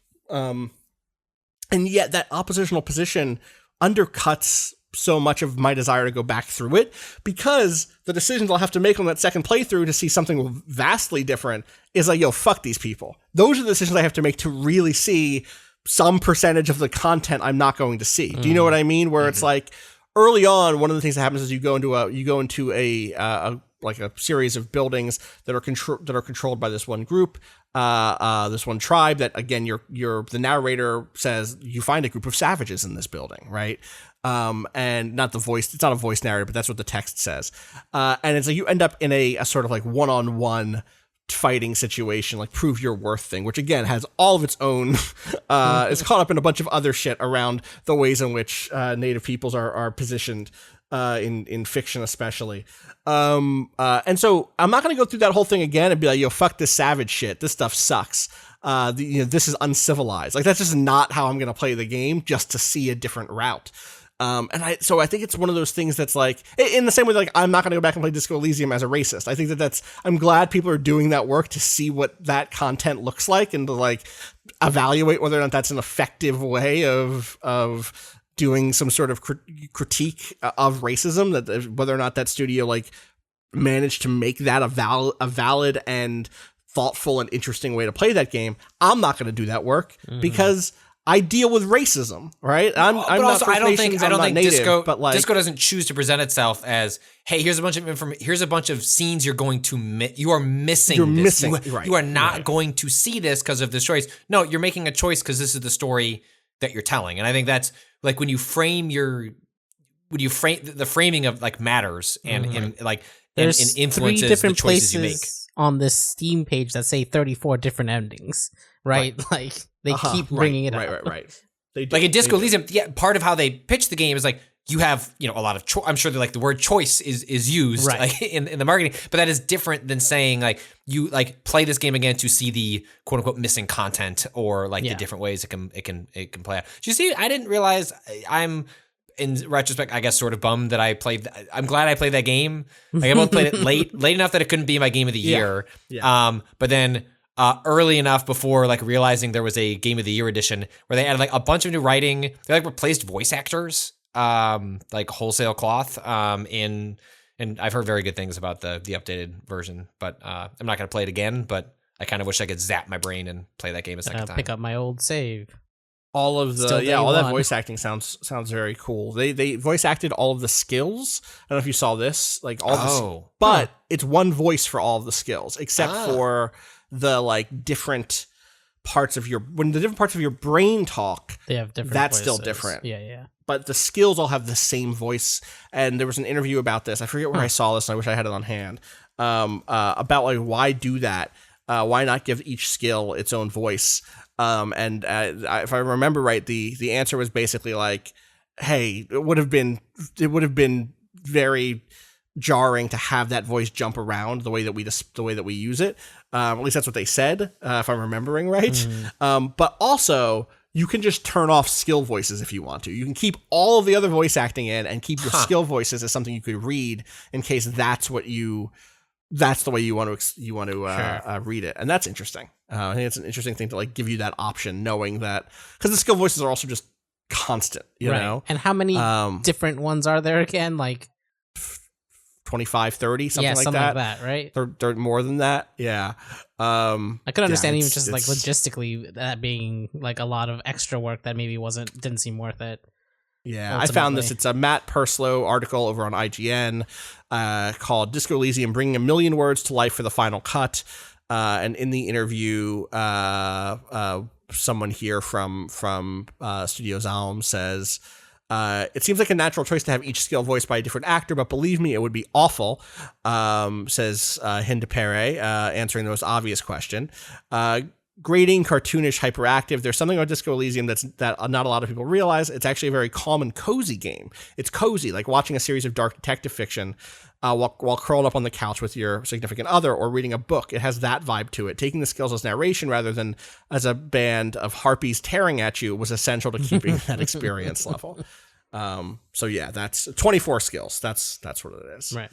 And yet that oppositional position undercuts so much of my desire to go back through it, because the decisions I'll have to make on that second playthrough to see something vastly different is like, yo, fuck these people. Those are the decisions I have to make to really see some percentage of the content I'm not going to see. Do you know what I mean? Where it's like, early on, one of the things that happens is you go into a series of buildings that are controlled by this one group, this one tribe. That again, the narrator says you find a group of savages in this building, right? And not the voice. It's not a voice narrator, but that's what the text says. And it's like you end up in a sort of like one-on-one fighting situation, like prove your worth thing, which again has all of its own it's caught up in a bunch of other shit around the ways in which native peoples are positioned in fiction especially. And so I'm not going to go through that whole thing again and be like, yo, fuck this savage shit, this stuff sucks, this is uncivilized. Like, that's just not how I'm going to play the game, just to see a different route. So I think it's one of those things that's like, in the same way, like, I'm not going to go back and play Disco Elysium as a racist. I think I'm glad people are doing that work to see what that content looks like and to like evaluate whether or not that's an effective way of doing some sort of critique of racism, that whether or not that studio like managed to make that a valid and thoughtful and interesting way to play that game. I'm not going to do that work because I deal with racism, right? I'm not I don't think native, Disco, but like, Disco doesn't choose to present itself as, hey, here's a bunch of here's a bunch of scenes you're going to you are missing. You're this. missing. Right, you are not going to see this because of this choice. No, you're making a choice because this is the story that you're telling, and I think that's like when you frame the framing of like matters and like and influences 3 different the choices you make. places on this Steam page that say 34 different endings, right? Like they keep bringing it up. Right. They do, like in Disco Elysium, part of how they pitch the game is like you have a lot of I'm sure that like the word choice is used like, in the marketing, but that is different than saying like you like play this game again to see the quote unquote missing content or like the different ways it can play out. Do you see? I didn't realize I'm. In retrospect, I guess sort of bummed that I'm glad I played that game. Like I both played it late enough that it couldn't be my game of the year. Yeah. But then early enough before like realizing there was a game of the year edition where they added like a bunch of new writing. They like replaced voice actors, like wholesale cloth. And I've heard very good things about the updated version. But I'm not gonna play it again. But I kind of wish I could zap my brain and play that game a second time. Pick up my old save. All of the all that voice acting sounds very cool. They voice acted all of the skills. I don't know if you saw this, like all but it's one voice for all of the skills except for the like different parts of when the different parts of your brain talk. They have different. That's voices. still different. Yeah. But the skills all have the same voice. And there was an interview about this. I forget where I saw this, and I wish I had it on hand. About like why do that? Why not give each skill its own voice? If I remember right, the answer was basically like, hey, it would have been very jarring to have that voice jump around the way that we use it. At least that's what they said, if I'm remembering right. But also, you can just turn off skill voices if you want to. You can keep all of the other voice acting in and keep your skill voices as something you could read in case that's the way you want to read it, and that's interesting. I think it's an interesting thing to like give you that option, knowing that because the skill voices are also just constant, you know. And how many different ones are there again? Like 25, 30, something like that, right? They're more than that, yeah. I could understand even just like logistically that being like a lot of extra work that maybe didn't seem worth it. Yeah, ultimately. I found this. It's a Matt Purslow article over on IGN called Disco Elysium Bringing a Million Words to Life for the Final Cut. And in the interview, someone here from Studio Zalm says, it seems like a natural choice to have each skill voiced by a different actor, but believe me, it would be awful, says Hinda Pere, answering the most obvious question. Grading, cartoonish, hyperactive. There's something about Disco Elysium that not a lot of people realize. It's actually a very calm and cozy game. It's cozy, like watching a series of dark detective fiction while curled up on the couch with your significant other or reading a book. It has that vibe to it. Taking the skills as narration rather than as a band of harpies tearing at you was essential to keeping that experience level. So yeah, that's 24 skills. That's what it is. Right.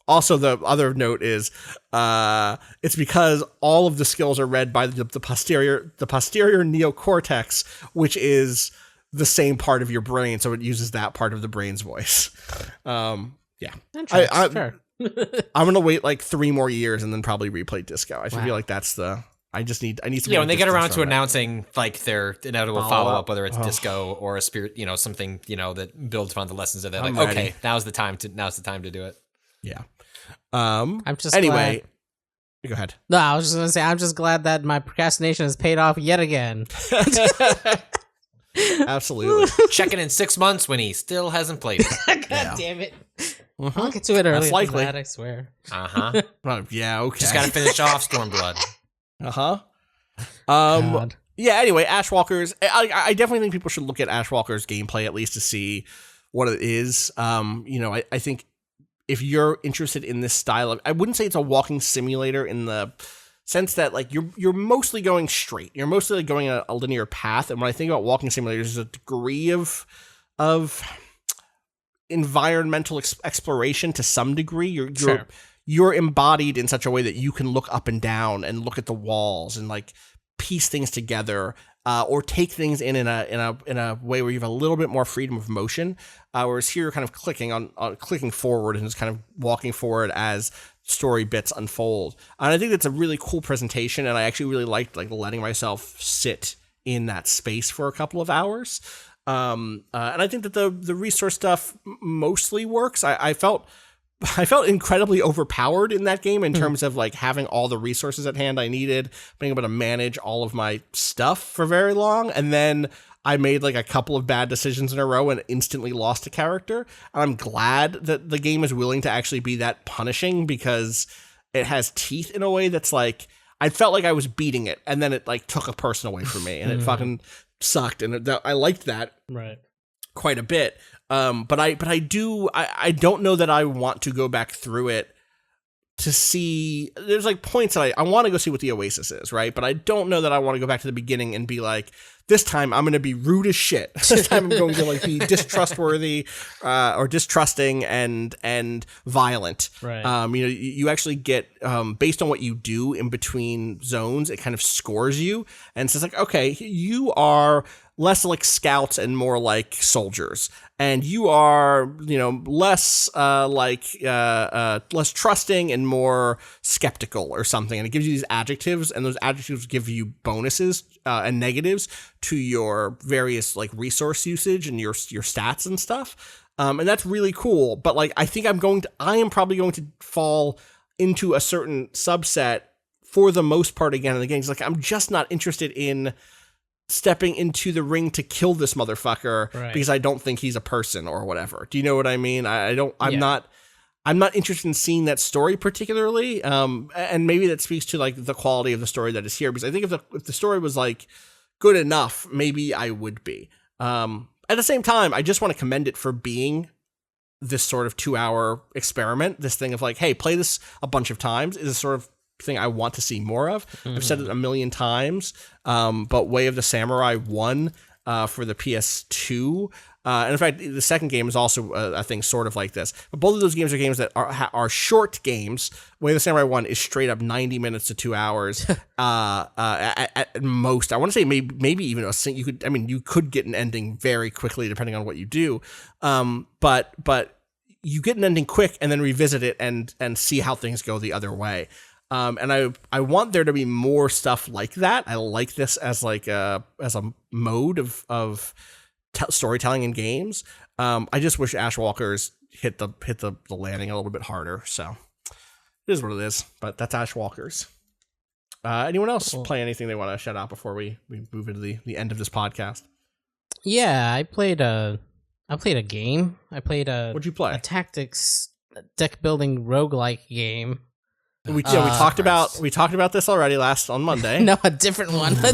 Also, the other note is it's because all of the skills are read by the posterior neocortex, which is the same part of your brain, so it uses that part of the brain's voice. Yeah, sure. I'm gonna wait like 3 more years and then probably replay Disco. I feel like that's the. I need some. Yeah, when they get around to announcing like their inevitable follow up, whether it's Disco or a spirit, something that builds upon the lessons of that. Like, okay, now's the time to do it. Yeah. I'm just anyway. Glad. Go ahead. No, I was just gonna say I'm just glad that my procrastination has paid off yet again. Absolutely. Checking in 6 months when he still hasn't played it. God damn it. I'll get to it early. That's likely. I swear. Yeah, okay. Just gotta finish off Stormblood. Yeah, anyway, Ashwalkers. I definitely think people should look at Ashwalkers gameplay at least to see what it is. I think if you're interested in this style of, I wouldn't say it's a walking simulator in the sense that like you're mostly going straight. You're mostly like going a linear path. And when I think about walking simulators, there's a degree of environmental exploration to some degree. You're embodied in such a way that you can look up and down and look at the walls and like piece things together, or take things in a way where you have a little bit more freedom of motion. Whereas here you're kind of clicking forward and just kind of walking forward as story bits unfold. And I think that's a really cool presentation, and I actually really liked like letting myself sit in that space for a couple of hours. And I think that the resource stuff mostly works. I felt incredibly overpowered in that game in terms of like having all the resources at hand I needed, being able to manage all of my stuff for very long. And then I made like a couple of bad decisions in a row and instantly lost a character. And I'm glad that the game is willing to actually be that punishing, because it has teeth in a way that's like, I felt like I was beating it and then it like took a person away from me and it fucking sucked. And I liked that quite a bit. But I don't know that I want to go back through it to see. There's like points that I want to go see what the Oasis is, right? But I don't know that I want to go back to the beginning and be like, this time I'm going to be rude as shit. This time I'm going to like be distrustworthy, or distrusting and violent. Right. You actually get, based on what you do in between zones, it kind of scores you and says like, okay, you are less like scouts and more like soldiers. And you are, less less trusting and more skeptical or something. And it gives you these adjectives, and those adjectives give you bonuses and negatives to your various like resource usage and your stats and stuff. And that's really cool. But like, I think I am probably going to fall into a certain subset for the most part again in the game. It's like, I'm just not interested in stepping into the ring to kill this motherfucker because I don't think he's a person or whatever. Do you know what I mean? I'm not interested in seeing that story particularly. And maybe that speaks to like the quality of the story that is here, because I think if the story was like good enough, maybe I would be. At the same time, I just want to commend it for being this sort of 2-hour experiment. This thing of like, hey, play this a bunch of times is a sort of thing I want to see more of. I've said it a million times, but Way of the Samurai 1 for the PS2, and in fact the second game is also a thing sort of like this, but both of those games are games that are short games. Way of the Samurai 1 is straight up 90 minutes to 2 hours at most. I want to say maybe even you could get an ending very quickly depending on what you do, but you get an ending quick and then revisit it and see how things go the other way. And I want there to be more stuff like that. I like this as like a mode of storytelling in games. I just wish Ashwalkers hit the landing a little bit harder. So it is what it is. But that's Ashwalkers. Anyone else play anything they want to shout out before we move into the end of this podcast? Yeah, I played a game. What'd you play? A tactics deck building roguelike game. We talked about this already on Monday. No, a different one. I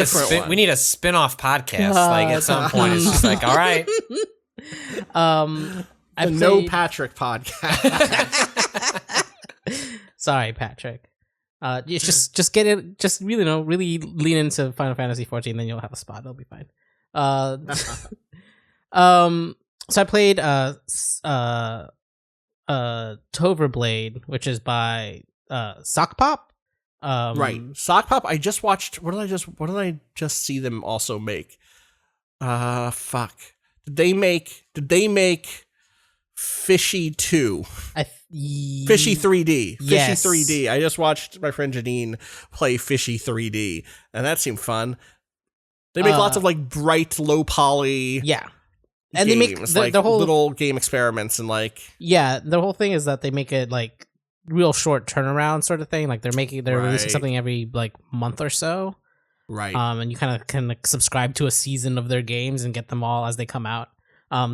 swear. We need a spin-off podcast. Like at some point, it's just like, all right. No Patrick podcast. Sorry, Patrick. Just get it. Just really lean into Final Fantasy XIV, then you'll have a spot. It'll be fine. So I played Toverblade, which is by Sock Pop. Right. Sock Pop, I just watched. What did I just see them also make? Fuck. Did they make Fishy 2? Fishy 3D. Yes. Fishy 3D. I just watched my friend Janine play Fishy 3D, and that seemed fun. They make lots of like bright, low poly. Yeah. and games, they make like the whole little game experiments and like the whole thing is that they make it like real short turnaround sort of thing. Like they're releasing something every like month or so, right. And you kind of can subscribe to a season of their games and get them all as they come out.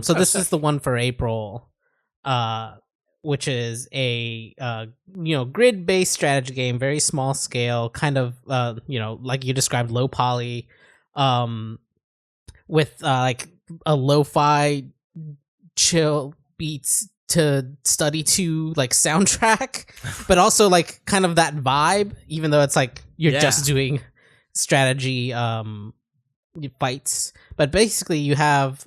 So this is the one for April, which is a grid based strategy game, very small scale, kind of like you described, low poly, with like a lo-fi chill beats to study to like soundtrack, but also like kind of that vibe, even though it's like you're just doing strategy fights. But basically you have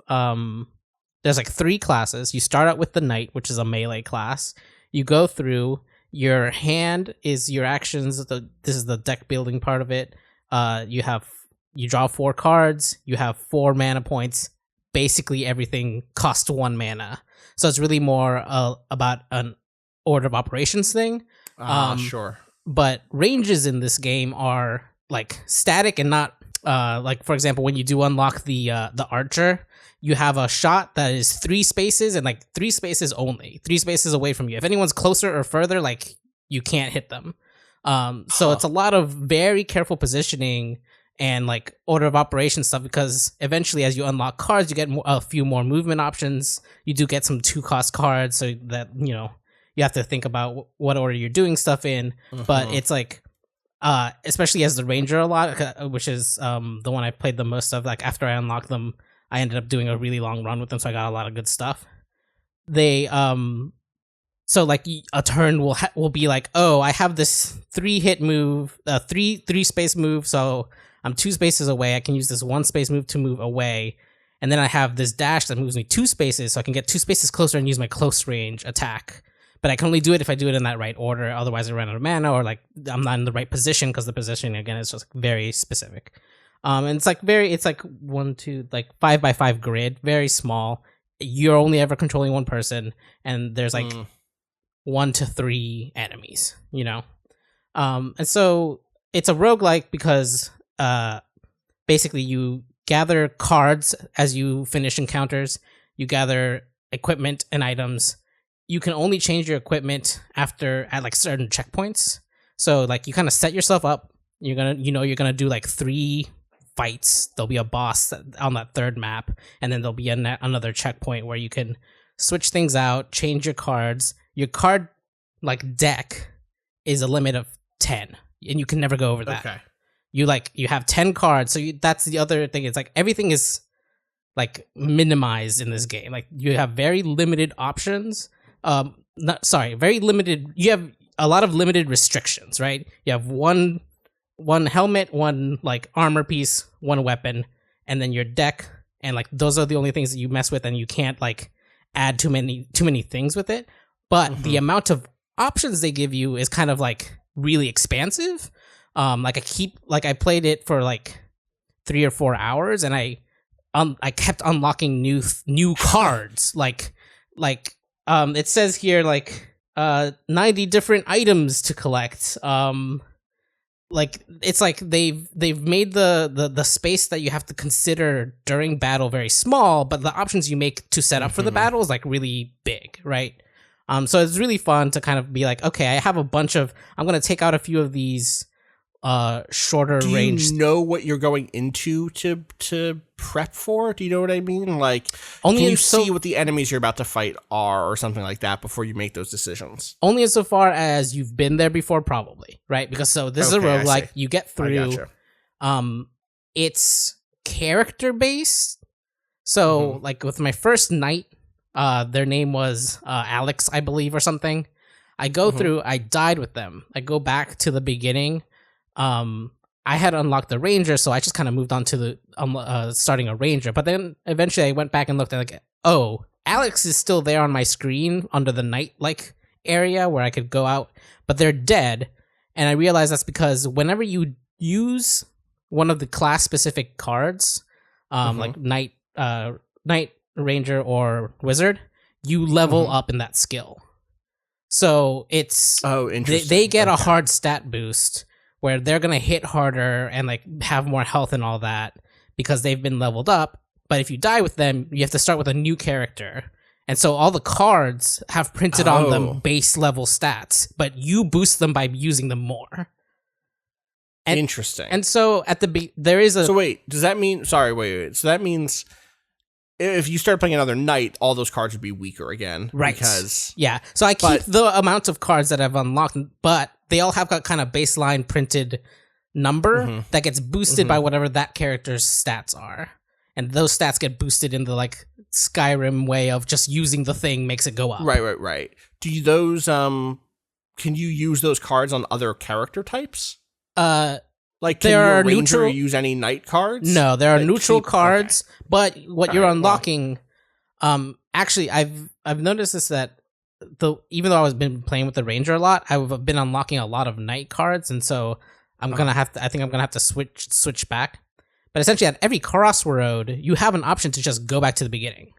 there's like 3 classes. You start out with the knight, which is a melee class. You go through, your hand is your actions. This is the deck building part of it. You draw 4 cards. You have 4 mana points. Basically everything costs 1 mana. So it's really more about an order of operations thing. Sure. But ranges in this game are like static and not like, for example, when you do unlock the archer, you have a shot that is 3 spaces and like 3 spaces only, 3 spaces away from you. If anyone's closer or further, like you can't hit them. So it's a lot of very careful positioning and like order of operations stuff, because eventually as you unlock cards, you get a few more movement options. You do get some 2-cost cards, so that, you have to think about what order you're doing stuff in. But it's like, especially as the ranger a lot, which is the one I played the most of. Like after I unlocked them, I ended up doing a really long run with them, so I got a lot of good stuff. They so like a turn will be like, oh, I have this 3-hit move, 3 space move, so I'm 2 spaces away. I can use this 1 space move to move away, and then I have this dash that moves me 2 spaces, so I can get 2 spaces closer and use my close range attack. But I can only do it if I do it in that right order. Otherwise, I run out of mana, or like I'm not in the right position, because the position again is just very specific. And it's like 5 by 5 grid, very small. You're only ever controlling one person, and there's like 1 to 3 enemies, and so it's a roguelike because basically you gather cards as you finish encounters. You gather equipment and items. You can only change your equipment at like certain checkpoints. So like you kind of set yourself up. You're gonna do like 3 fights. There'll be a boss on that 3rd map, and then there'll be another checkpoint where you can switch things out, change your cards. Your card like deck is a limit of 10, and you can never go over that. Okay. You have 10 cards, so that's the other thing. It's like everything is like minimized in this game. Like you have very limited options. Very limited. You have a lot of limited restrictions, right? You have one helmet, 1 like armor piece, 1 weapon, and then your deck, and like those are the only things that you mess with, and you can't like add too many things with it. But the amount of options they give you is kind of like really expansive. I played it for like 3 or 4 hours, and I kept unlocking new cards. It says here like 90 different items to collect. Like it's like they've made the space that you have to consider during battle very small, but the options you make to set up for the battle is like really big, right? So it's really fun to kind of be like, okay, I have a bunch of, I'm gonna take out a few of these shorter range. Do you know what you're going into to prep for? Do you know what I mean? Like, can you see what the enemies you're about to fight are, or something like that, before you make those decisions? Only insofar as you've been there before, probably, right? Because this is a roguelike. You get through. It's character based. So like with my first knight, their name was Alex, I believe, or something. I go through. I died with them. I go back to the beginning. I had unlocked the ranger, so I just kind of moved on to the starting a ranger. But then eventually I went back and looked at like, oh, Alex is still there on my screen under the knight like area where I could go out, but they're dead. And I realized that's because whenever you use one of the class specific cards, like knight, ranger, or wizard, you level up in that skill. So it's interesting. They get a hard stat boost where they're gonna hit harder and like have more health and all that because they've been leveled up. But if you die with them, you have to start with a new character. And so all the cards have printed on them base level stats, but you boost them by using them more. And, Interesting. And so at the there is a... So wait, does that mean... Sorry, wait. So that means if you start playing another knight, all those cards would be weaker again. Right. Because... Yeah. So I keep the amount of cards that I've unlocked, but they all have got kind of baseline printed number that gets boosted by whatever that character's stats are. And those stats get boosted in the like Skyrim way of just using the thing makes it go up. Right. Do you, those can you use those cards on other character types? Like can your ranger use any knight cards? No, there are neutral cards, but what you're unlocking actually I've noticed this that even though I've been playing with the ranger a lot, I've been unlocking a lot of knight cards, and so I think I'm gonna have to switch back. But essentially, at every crossroad, you have an option to just go back to the beginning.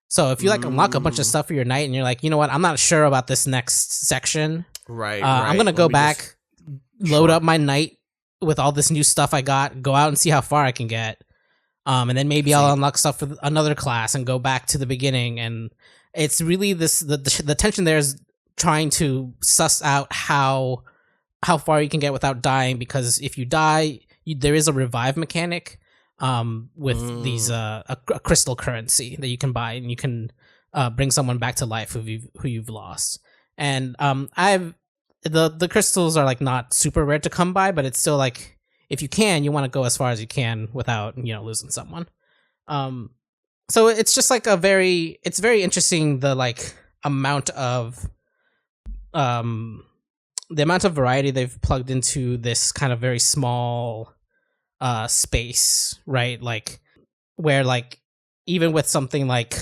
So if you like unlock a bunch of stuff for your knight, and you're like, you know what, I'm not sure about this next section. Right. I'm gonna go back, load up my knight with all this new stuff I got, go out and see how far I can get, and then maybe I'll unlock stuff for another class and go back to the beginning. And it's really the tension there is trying to suss out how far you can get without dying, because if you die, there is a revive mechanic with these a crystal currency that you can buy, and you can bring someone back to life who you've lost. And the crystals are like not super rare to come by, but it's still like if you can, you want to go as far as you can without losing someone. So it's just like it's very interesting, the like amount of variety they've plugged into this kind of very small space, right? Like where like even with something like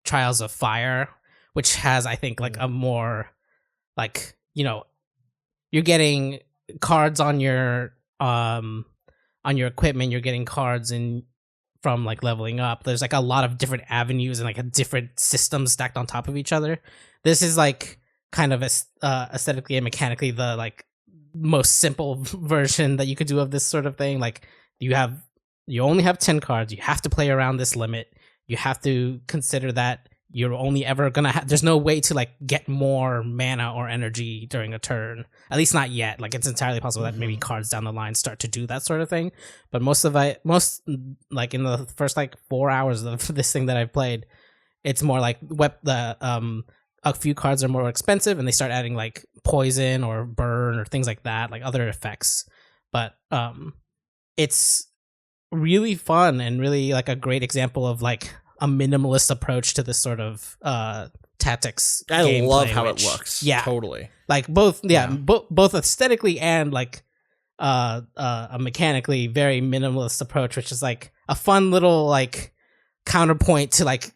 Trials of Fire, which has I think like a more like you're getting cards on your equipment, you're getting cards from like leveling up. There's like a lot of different avenues and like a different systems stacked on top of each other. This is like kind of aesthetically and mechanically the like most simple version that you could do of this sort of thing. Like you only have 10 cards, you have to play around this limit, you have to consider that you're only ever gonna there's no way to like get more mana or energy during a turn, at least not yet. Like it's entirely possible that maybe cards down the line start to do that sort of thing, but most like in the first like 4 hours of this thing that I've played, it's more like a few cards are more expensive and they start adding like poison or burn or things like that, like other effects. But it's really fun and really like a great example of like a minimalist approach to this sort of tactics. I love how it looks. Yeah, totally. Like both aesthetically and like a mechanically very minimalist approach, which is like a fun little like counterpoint to like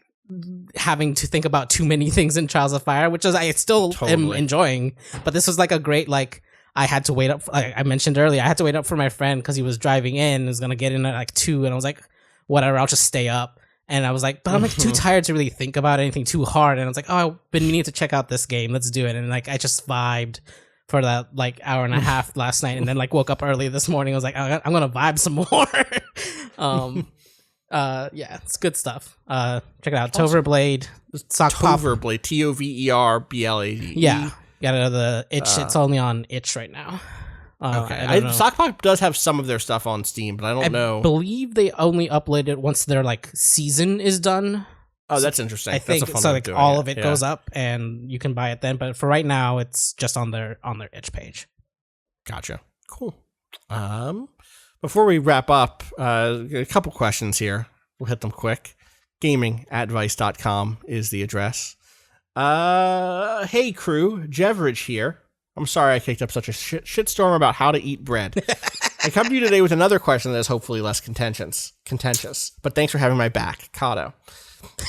having to think about too many things in Trials of Fire, which is I still am enjoying. But this was like a great like I had to wait up. Like I mentioned earlier, I had to wait up for my friend because he was driving in. Was gonna get in at like 2, and I was like, whatever, I'll just stay up. And I was like, but I'm like too tired to really think about anything too hard. And I was like, oh, I've been meaning to check out this game. Let's do it. And like I just vibed for that like hour and a half last night, and then like woke up early this morning. I was like, I'm gonna vibe some more. Yeah, it's good stuff. Check it out. Awesome. Toverblade. Toverblade. Toverblade. Yeah. Got the itch. It's only on itch right now. Okay. Sock Pop does have some of their stuff on Steam, but I don't know. I believe they only upload it once their like season is done. Oh, that's interesting. I think so. Like all of it goes up, and you can buy it then. But for right now, it's just on their itch page. Gotcha. Cool. Before we wrap up, a couple questions here. We'll hit them quick. Gaming@vice.com is the address. Hey crew, Jeverage here. I'm sorry I kicked up such a shitstorm about how to eat bread. I come to you today with another question that is hopefully less contentious, but thanks for having my back, Kato.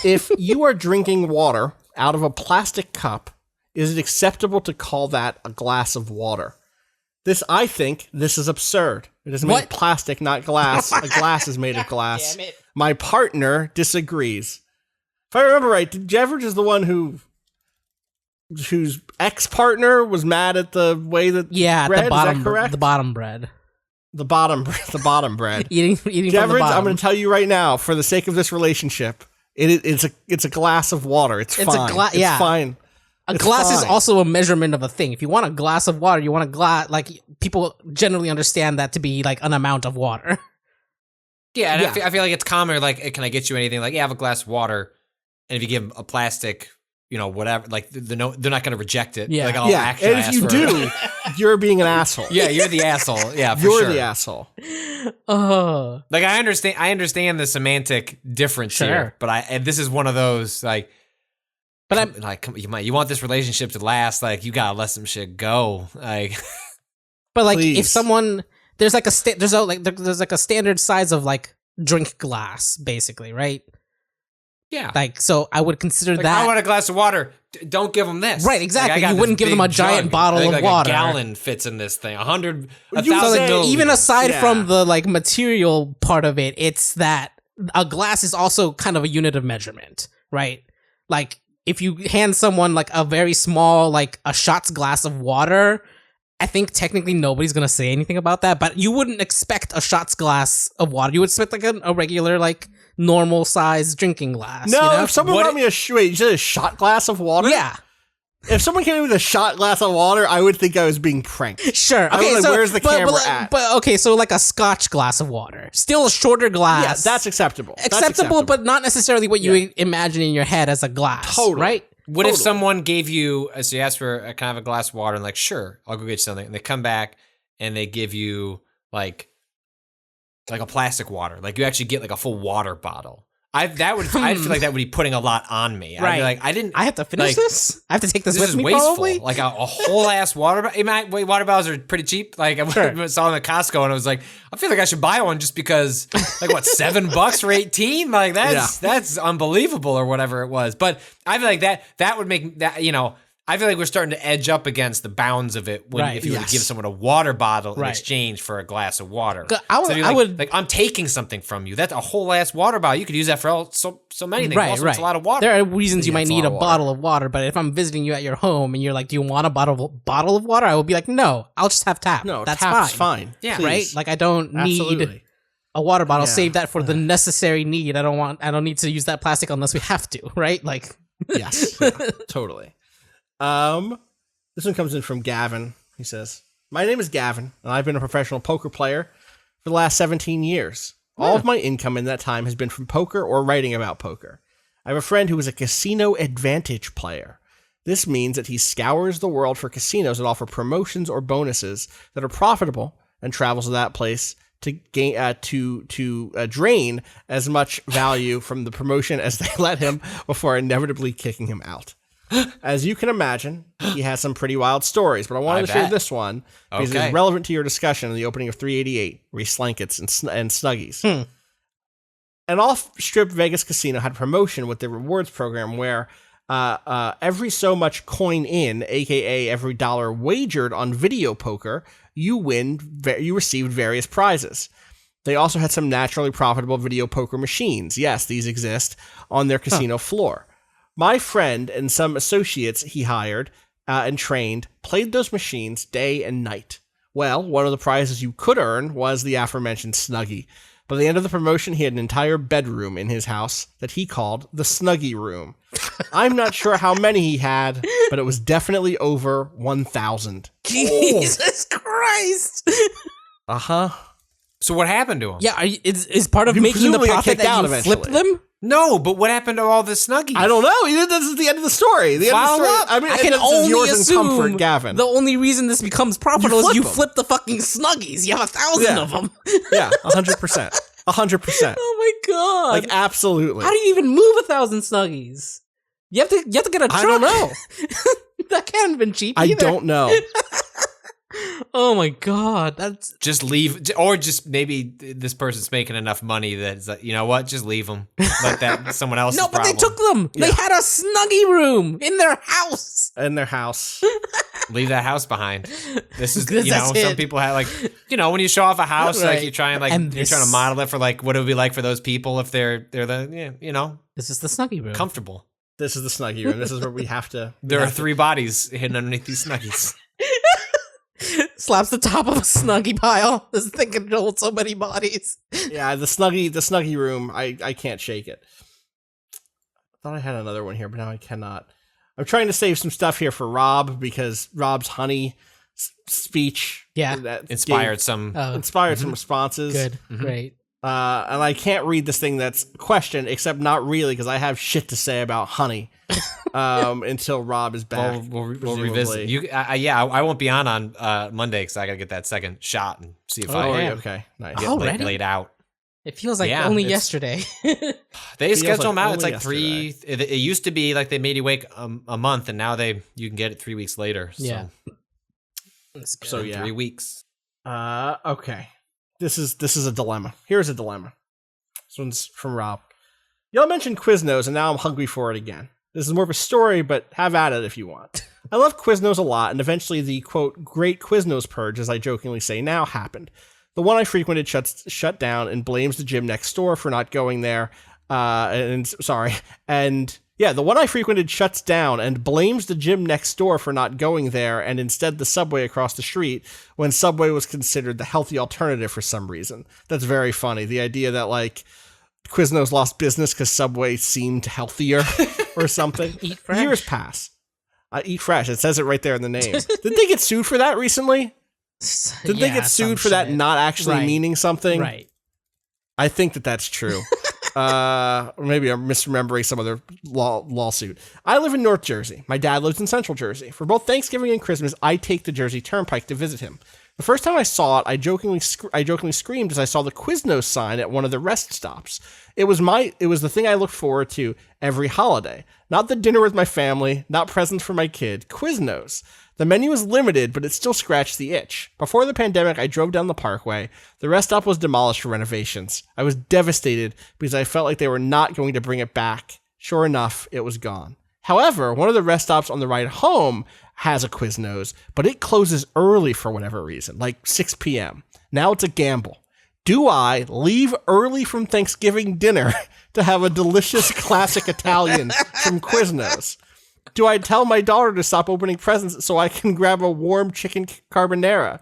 If you are drinking water out of a plastic cup, is it acceptable to call that a glass of water? I think this is absurd. It is made of plastic, not glass. A glass is made of glass. Damn it. My partner disagrees. If I remember right, Jeverage is the one whose ex-partner was mad at the way that bread, the bottom, is that correct? The bottom bread. The bottom bread. eating from the Deverance, bottom. I'm going to tell you right now, for the sake of this relationship, it's a glass of water. It's fine. It's fine. A glass is also a measurement of a thing. If you want a glass of water, you want a glass. Like people generally understand that to be like an amount of water. Yeah, and I feel like it's common. Like, can I get you anything? Like, yeah, have a glass of water, and if you give them a plastic, whatever, like they're not going to reject it. Yeah, like, and if you do, you're being an asshole. Yeah, you're the asshole. Yeah, for you're sure. the asshole. Oh, like I understand the semantic difference here, but this is one of those like. But I'm like, you want this relationship to last? Like, you gotta let some shit go. Like, but like, please. if someone there's like a standard size of like drink glass, basically, right? Yeah. Like, so I would consider like, that. I want a glass of water. Don't give them this. Right, exactly. Like, you wouldn't give them a giant bottle of water. A gallon fits in this thing. 1,000 like, milliliters. even aside from the like material part of it, it's that a glass is also kind of a unit of measurement, right? Like, if you hand someone like a very small, like a shot's glass of water, I think technically nobody's gonna say anything about that. But you wouldn't expect a shot's glass of water. You would expect like a regular, like normal size drinking glass. No, if someone brought me you said a shot glass of water? Yeah. If someone came in with a shot glass of water, I would think I was being pranked. Sure. Okay, I was like, where's the camera at? But okay, so like a Scotch glass of water, still a shorter glass. Yeah, that's acceptable. Acceptable, but not necessarily what you imagine in your head as a glass. Totally. Right? What if someone gave you, so you ask for a kind of a glass of water and like, sure, I'll go get you something. And they come back and they give you like a plastic water. Like you actually get like a full water bottle. I feel like that would be putting a lot on me. Right. I'd be like, I have to finish this? I have to take this with me wasteful. probably? Like a whole ass water bottle. Water bottles are pretty cheap. Like I saw them at Costco and I was like, I feel like I should buy one just because like what, $7 for 18? Like that's unbelievable or whatever it was. But I feel like that would make that, I feel like we're starting to edge up against the bounds of it when if you were to give someone a water bottle in exchange for a glass of water. I would I'm taking something from you. That's a whole ass water bottle. You could use that for so many things. Also, it's a lot of water. There are reasons you might need a bottle of water, but if I'm visiting you at your home and you're like, do you want a bottle of water? I will be like, no, I'll just have tap. No, that's tap's fine. Yeah, please. Right? Like I don't need a water bottle. Save that for the necessary need. I don't need to use that plastic unless we have to, right? Like yes, totally. This one comes in from Gavin. He says, my name is Gavin, and I've been a professional poker player for the last 17 years. All of my income in that time has been from poker or writing about poker. I have a friend who is a casino advantage player. This means that he scours the world for casinos that offer promotions or bonuses that are profitable and travels to that place to gain to drain as much value from the promotion as they let him before inevitably kicking him out. As you can imagine, he has some pretty wild stories, but I wanted to share this one because it's relevant to your discussion in the opening of 388, Re-Slankets and Snuggies. An off-strip Vegas casino had a promotion with the rewards program where every so much coin in, aka every dollar wagered on video poker, you received various prizes. They also had some naturally profitable video poker machines. Yes, these exist on their casino floor. My friend and some associates he hired and trained played those machines day and night. Well, one of the prizes you could earn was the aforementioned Snuggie. By the end of the promotion, he had an entire bedroom in his house that he called the Snuggie Room. I'm not sure how many he had, but it was definitely over 1,000. Jesus Christ! Uh-huh. So what happened to him? Yeah, is part of making the profit that you flip them? No, but what happened to all the Snuggies? I don't know. This is the end of the story. I mean, I can only assume comfort, Gavin. The only reason this becomes profitable is you flip the fucking Snuggies. You have 1,000 of them. Yeah, 100%. 100%. Oh my god! Like absolutely. How do you even move 1,000 Snuggies? You have to get a truck. I don't know. That can't have been cheap. I don't know. Oh my god, that's just leave, or just maybe this person's making enough money that it's like, you know what, just leave them. Let that someone else's problem. No, but they took them. Yeah. They had a Snuggie room in their house. Leave that house behind. This is some people have like, when you show off a house, like you try and you're trying to model it for like what it would be like for those people if they're This is the Snuggie room. Comfortable. This is the Snuggie room. This is where we have to. There are 3 bodies hidden underneath these Snuggies. Slaps the top of a Snuggie pile. This thing can hold so many bodies. Yeah, the Snuggie room, I can't shake it. I thought I had another one here, but now I cannot. I'm trying to save some stuff here for Rob, because Rob's honey speech inspired some responses. Good. Great. And I can't read this thing that's questioned, except not really, because I have shit to say about honey until Rob is back. We'll revisit. I won't be on Monday because I got to get that second shot and see if okay, nice. Get laid out. It feels like only yesterday. They schedule them out. It's like yesterday. It used to be like they made you wait a month, and now you can get it 3 weeks later. So. Yeah. So 3 weeks. Okay. This is a dilemma. Here's a dilemma. This one's from Rob. Y'all mentioned Quiznos, and now I'm hungry for it again. This is more of a story, but have at it if you want. I love Quiznos a lot, and eventually the, quote, great Quiznos purge, as I jokingly say now, happened. The one I frequented shut down and blames the gym next door for not going there. The one I frequented shuts down and blames the gym next door for not going there, and instead the Subway across the street, when Subway was considered the healthy alternative for some reason. That's very funny. The idea that, like, Quiznos lost business because Subway seemed healthier or something. Eat fresh. Years pass. Eat fresh. It says it right there in the name. Did they get sued for that recently? Did they get sued for that not actually meaning something? Right. I think that's true. Or maybe I'm misremembering some other lawsuit. I live in North Jersey. My dad lives in Central Jersey. For both Thanksgiving and Christmas, I take the Jersey Turnpike to visit him. The first time I saw it, I jokingly screamed as I saw the Quiznos sign at one of the rest stops. It was the thing I looked forward to every holiday. Not the dinner with my family, not presents for my kid. Quiznos. The menu was limited, but it still scratched the itch. Before the pandemic, I drove down the Parkway. The rest stop was demolished for renovations. I was devastated because I felt like they were not going to bring it back. Sure enough, it was gone. However, one of the rest stops on the ride home has a Quiznos, but it closes early for whatever reason, like 6 p.m. Now it's a gamble. Do I leave early from Thanksgiving dinner to have a delicious classic Italian from Quiznos? Do I tell my daughter to stop opening presents so I can grab a warm chicken carbonara?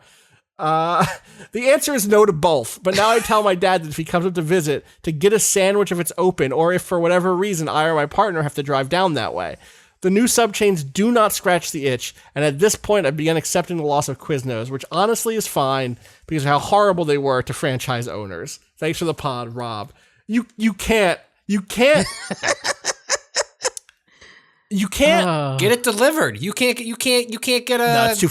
The answer is no to both, but now I tell my dad that if he comes up to visit, to get a sandwich if it's open, or if for whatever reason I or my partner have to drive down that way. The new sub-chains do not scratch the itch, and at this point I began accepting the loss of Quiznos, which honestly is fine because of how horrible they were to franchise owners. Thanks for the pod, Rob. You can't get it delivered. You can't get a. No, it's too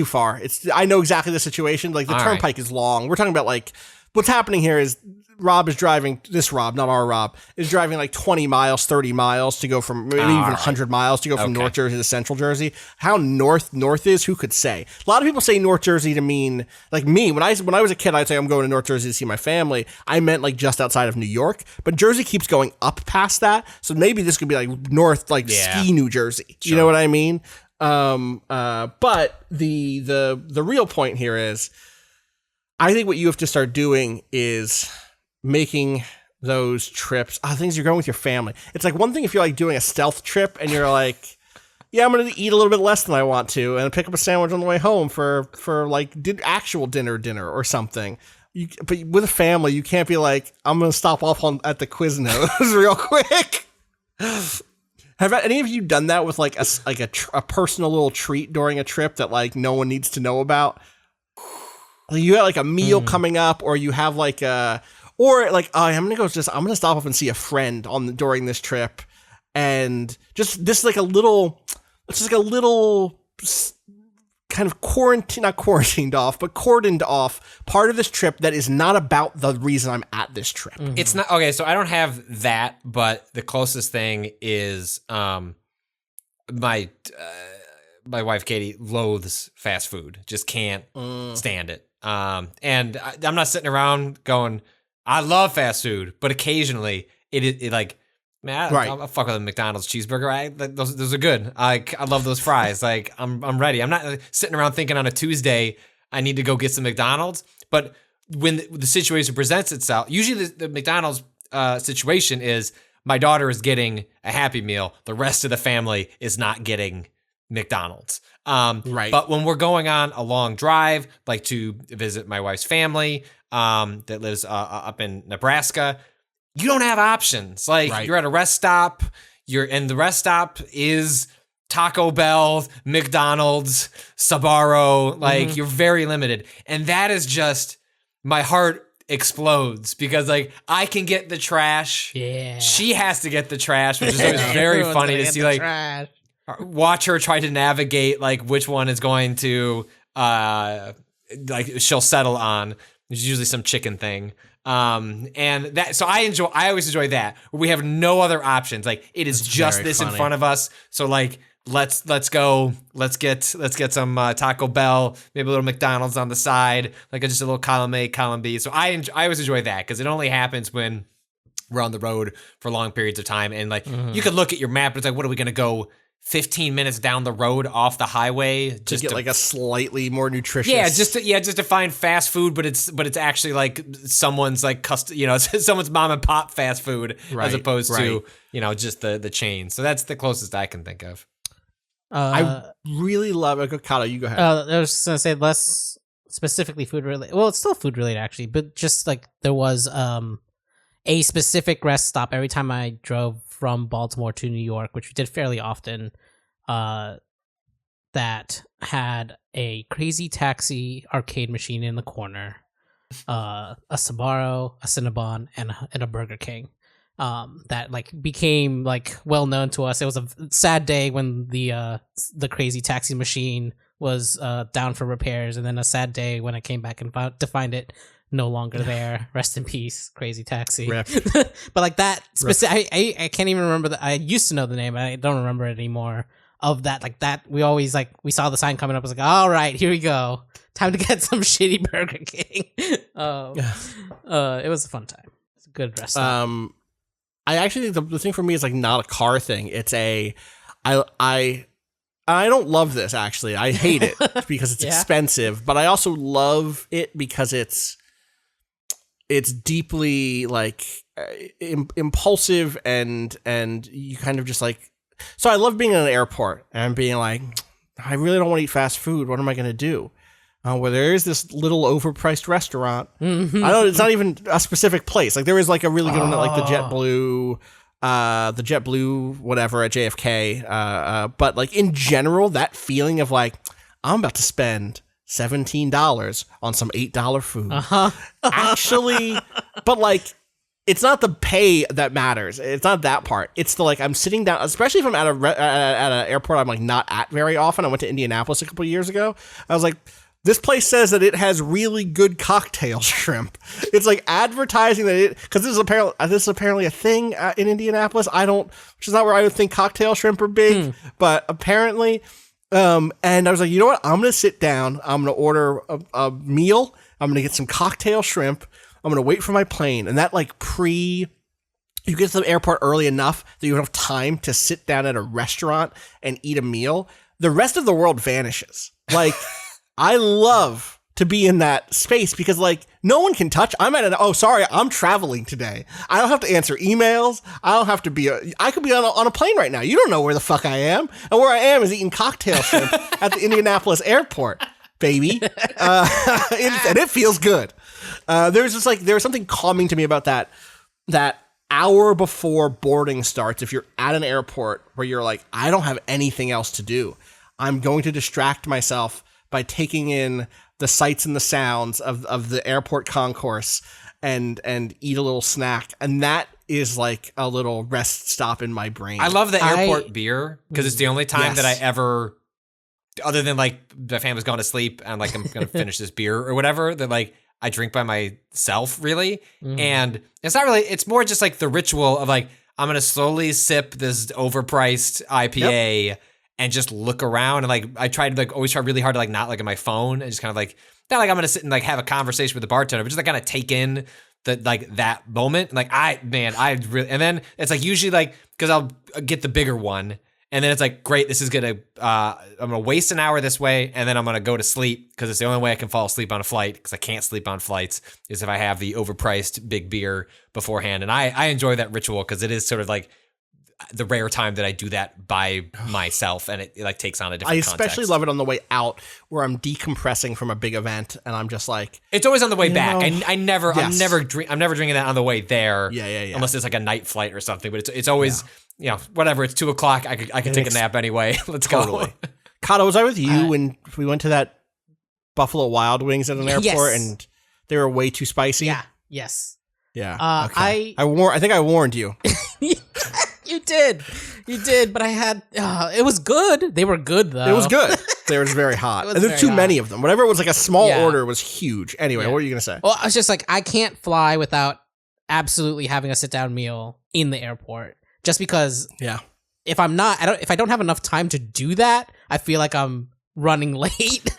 far. I know exactly the situation. Like the turnpike is long. We're talking about like what's happening here is Rob is driving. This Rob, not our Rob, is driving like 20 miles, 30 miles to go from maybe even 100 miles to go from North Jersey to Central Jersey. How north is? Who could say? A lot of people say North Jersey to mean like me. When I was a kid, I'd say I'm going to North Jersey to see my family. I meant like just outside of New York, but Jersey keeps going up past that. So maybe this could be like north, like ski New Jersey. Sure. You know what I mean? But the real point here is, I think what you have to start doing is making those trips, things you're going with your family. It's like one thing if you're like doing a stealth trip and you're like, yeah, I'm going to eat a little bit less than I want to and pick up a sandwich on the way home for like actual dinner or something. But with a family, you can't be like, I'm going to stop off at the Quiznos real quick. Have any of you done that with like a personal little treat during a trip that like no one needs to know about? You have like a meal coming up, or you have like I'm gonna stop off and see a friend during this trip, and just this is like a little kind of cordoned off part of this trip that is not about the reason I'm at this trip. Mm-hmm. It's not okay. So I don't have that, but the closest thing is my wife Katie loathes fast food, just can't stand it. And I'm not sitting around going, I love fast food, but occasionally it like, man, I'll fuck with a McDonald's cheeseburger. Those are good. I love those fries. Like I'm ready. I'm not sitting around thinking on a Tuesday I need to go get some McDonald's. But when the situation presents itself, usually the McDonald's situation is my daughter is getting a Happy Meal. The rest of the family is not getting McDonald's. Right. But when we're going on a long drive, like to visit my wife's family that lives up in Nebraska, you don't have options. Like you're at a rest stop, and the rest stop is Taco Bell, McDonald's, Sbarro. Like you're very limited. And that is just, my heart explodes because like I can get the trash. Yeah. She has to get the trash, which is always very funny to see, like trash. Watch her try to navigate like which one is going to like she'll settle on. There's usually some chicken thing. And that, so I always enjoy that where we have no other options. Like it is just this in front of us. So like let's go. Let's get some Taco Bell, maybe a little McDonald's on the side, like just a little column A, column B. So I always enjoy that because it only happens when we're on the road for long periods of time. And like you could look at your map, and it's like, what are we gonna go 15 minutes down the road off the highway just to get like a slightly more nutritious. Just to find fast food, but it's actually like someone's like someone's mom and pop fast food as opposed to just the chain. So that's the closest I can think of. I really love it. Kato, you go ahead. I was just gonna say less specifically food related. Well, it's still food related actually, but just like there was a specific rest stop every time I drove from Baltimore to New York, which we did fairly often, that had a Crazy Taxi arcade machine in the corner, a Sbarro, a Cinnabon, and a Burger King. That like became like well known to us. It was a sad day when the Crazy Taxi machine was down for repairs, and then a sad day when I came back and to find it no longer there. Rest in peace, Crazy Taxi. But like that specific, I can't even remember that. I used to know the name, I don't remember it anymore. Of that, like that, we always like we saw the sign coming up. I was like, all right, here we go. Time to get some shitty Burger King. It was a fun time. It's a good rest stop. I actually think the thing for me is like not a car thing. It's I don't love this actually. I hate it because it's expensive, but I also love it because it's deeply like impulsive and you kind of just like. So I love being in an airport and being like, I really don't want to eat fast food. What am I going to do? Where there is this little overpriced restaurant. I know it's not even a specific place. Like there is like a really good one at like the JetBlue whatever at JFK. But like in general, that feeling of like, I'm about to spend $17 on some $8 food. Actually, but like, it's not the pay that matters. It's not that part. It's the like I'm sitting down, especially if I'm at an airport I'm like not at very often. I went to Indianapolis a couple of years ago. I was like, this place says that it has really good cocktail shrimp. It's like advertising that it because this is apparently a thing in Indianapolis. Which is not where I would think cocktail shrimp are big, but apparently. And I was like, you know what? I'm gonna sit down. I'm gonna order a meal. I'm gonna get some cocktail shrimp. I'm going to wait for my plane. And that like you get to the airport early enough that you have time to sit down at a restaurant and eat a meal. The rest of the world vanishes. Like I love to be in that space because like no one can touch. I'm traveling today. I don't have to answer emails. I don't have to I could be on a plane right now. You don't know where the fuck I am. And where I am is eating cocktail shrimp at the Indianapolis airport, baby. And it feels good. There's something calming to me about that hour before boarding starts. If you're at an airport where you're like, I don't have anything else to do, I'm going to distract myself by taking in the sights and the sounds of the airport concourse and eat a little snack. And that is like a little rest stop in my brain. I love the airport beer because it's the only time that I ever, other than like the family's gone to sleep and like I'm going to finish this beer or whatever, that like I drink by myself really. And it's not really, it's more just like the ritual of like, I'm going to slowly sip this overpriced IPA and just look around. And like, I tried like always try really hard to like not like at my phone and just kind of like, not like I'm going to sit and like have a conversation with the bartender, but just like kind of take in like that moment. And like, and then it's like usually like, cause I'll get the bigger one. And then it's like, great, this is going to, I'm going to waste an hour this way, and then I'm going to go to sleep because it's the only way I can fall asleep on a flight because I can't sleep on flights is if I have the overpriced big beer beforehand. And I enjoy that ritual because it is sort of like, the rare time that I do that by myself, and it like takes on a different context. I especially love it on the way out where I'm decompressing from a big event and I'm just like, it's always on the way back. know, I'm never drinking that on the way there. Yeah. Unless it's like a night flight or something, but it's always, whatever. It's 2:00. I could take a nap anyway. Let's go. Kato, was I with you when we went to that Buffalo Wild Wings at an airport and they were way too spicy? Yeah. Yes. Yeah. Okay. I think I warned you. You did, but I had, it was good. They were good though. It was good. They were very hot. And there's too many of them. Whatever it was, like a small order was huge. Anyway, what were you going to say? Well, I was just like, I can't fly without absolutely having a sit down meal in the airport just because if I don't have enough time to do that, I feel like I'm running late.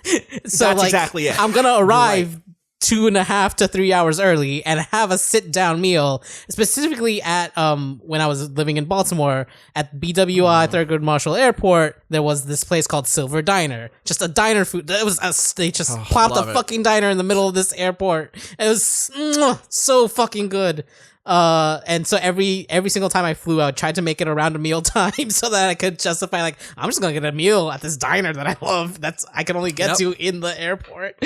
So that's exactly it. I'm going to arrive 2.5 to 3 hours early and have a sit down meal, specifically at when I was living in Baltimore at BWI Thurgood Marshall Airport. There was this place called Silver Diner, just a diner food. They just plopped a fucking diner in the middle of this airport. It was so fucking good. And so every single time I flew, I tried to make it around a meal time so that I could justify, like, I'm just gonna get a meal at this diner that I love. I can only get to in the airport.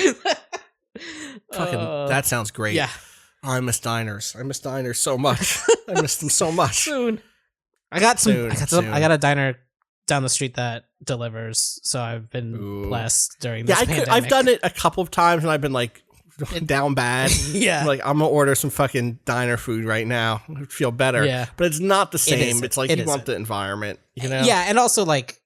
Fucking, that sounds great. Yeah. Oh, I miss diners. I miss diners so much. I miss them so much. Soon. I got a diner down the street that delivers, so I've been blessed during this pandemic. I've done it a couple of times and I've been like down bad. Yeah. Like, I'm gonna order some fucking diner food right now. I feel better. Yeah. But it's not the same. It's like you isn't. want the environment, you know? Yeah, and also like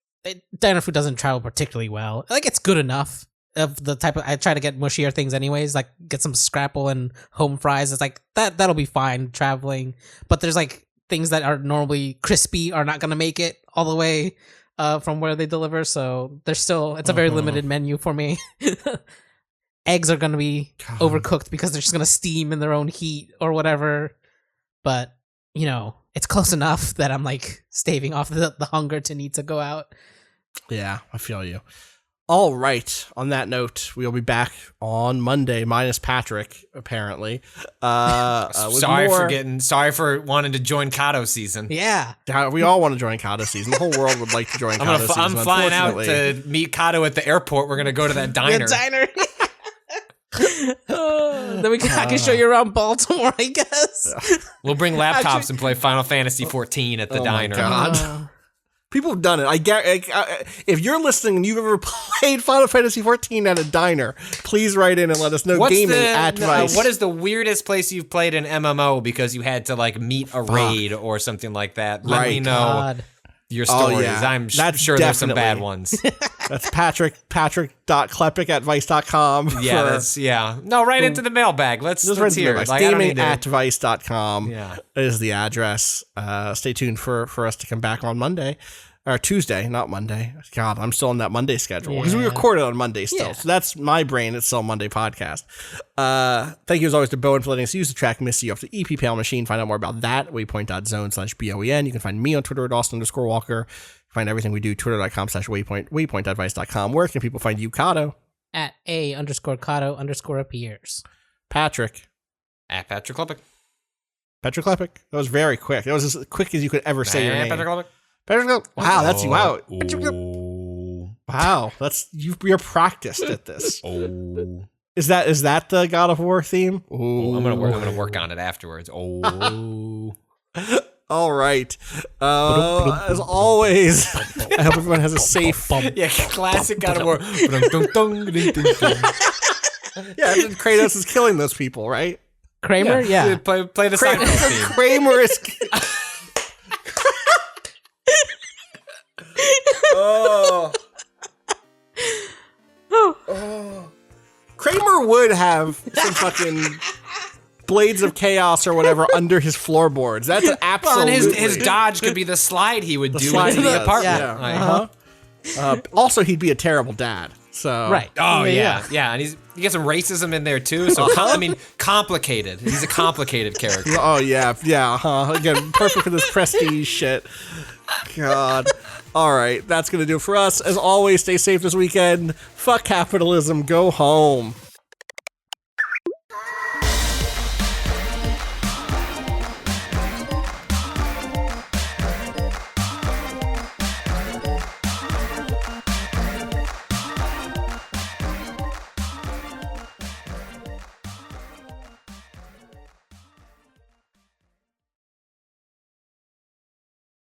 diner food doesn't travel particularly well. Like, it's good enough. Of the type of, I try to get mushier things anyways, like get some scrapple and home fries. It's like that'll be fine traveling, but there's like things that are normally crispy are not gonna make it all the way from where they deliver, so there's still, it's a very limited menu for me. Eggs are gonna be overcooked because they're just gonna steam in their own heat or whatever, but it's close enough that I'm like staving off the hunger to need to go out. Yeah, I feel you. All right. On that note, we'll be back on Monday, minus Patrick, apparently. Sorry for wanting to join Kato season. Yeah. We all want to join Kato season. The whole world would like to join Kato season. I'm flying out to meet Kato at the airport. We're going to go to that diner. Then I can show you around Baltimore, I guess. We'll bring laptops and play Final Fantasy XIV at the diner. My God. People have done it. If you're listening and you've ever played Final Fantasy XIV at a diner, please write in and let us know. Advice. What is the weirdest place you've played an MMO because you had to like meet a raid or something like that? Let me know your stories. I'm sure there's some bad ones. That's patrick.klepek@vice.com. Yeah, No, right into the mailbag. Let's hear it. Gaming@vice.com is the address. Stay tuned for us to come back on Monday. Or Tuesday, not Monday. God, I'm still on that Monday schedule. Because we recorded on Monday still. Yeah. So that's my brain. It's still Monday podcast. Thank you as always to Bowen for letting us use the track Missy off the EP Pale Machine. Find out more about that at waypoint.zone/BOEN. You can find me on Twitter at Austin_Walker. Find everything we do, twitter.com/waypoint, waypoint.vice.com. Where can people find you, Kato? At @A_Kato_appears. Patrick. At Patrick Klepek. Patrick Klepek. That was very quick. That was as quick as you could ever say your name. Patrick Klepek. Wow, that's wow. Wow, that's you're practiced at this. Is that the God of War theme? I'm gonna work on it afterwards. All right. As always, I hope everyone has a safe. Classic God of War. Yeah, Kratos is killing those people, right? Kramer, yeah. Play the Seinfeld theme. Kramer is. Kramer would have some fucking blades of chaos or whatever under his floorboards. That's an absolute. His dodge could be the slide he would do into the apartment. Also, he'd be a terrible dad. So right. Oh yeah. And he gets some racism in there too. So complicated. He's a complicated character. Oh yeah. Again, perfect for this prestige shit. God. All right, that's going to do it for us. As always, stay safe this weekend. Fuck capitalism. Go home.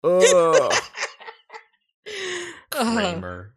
Ugh. Kramer.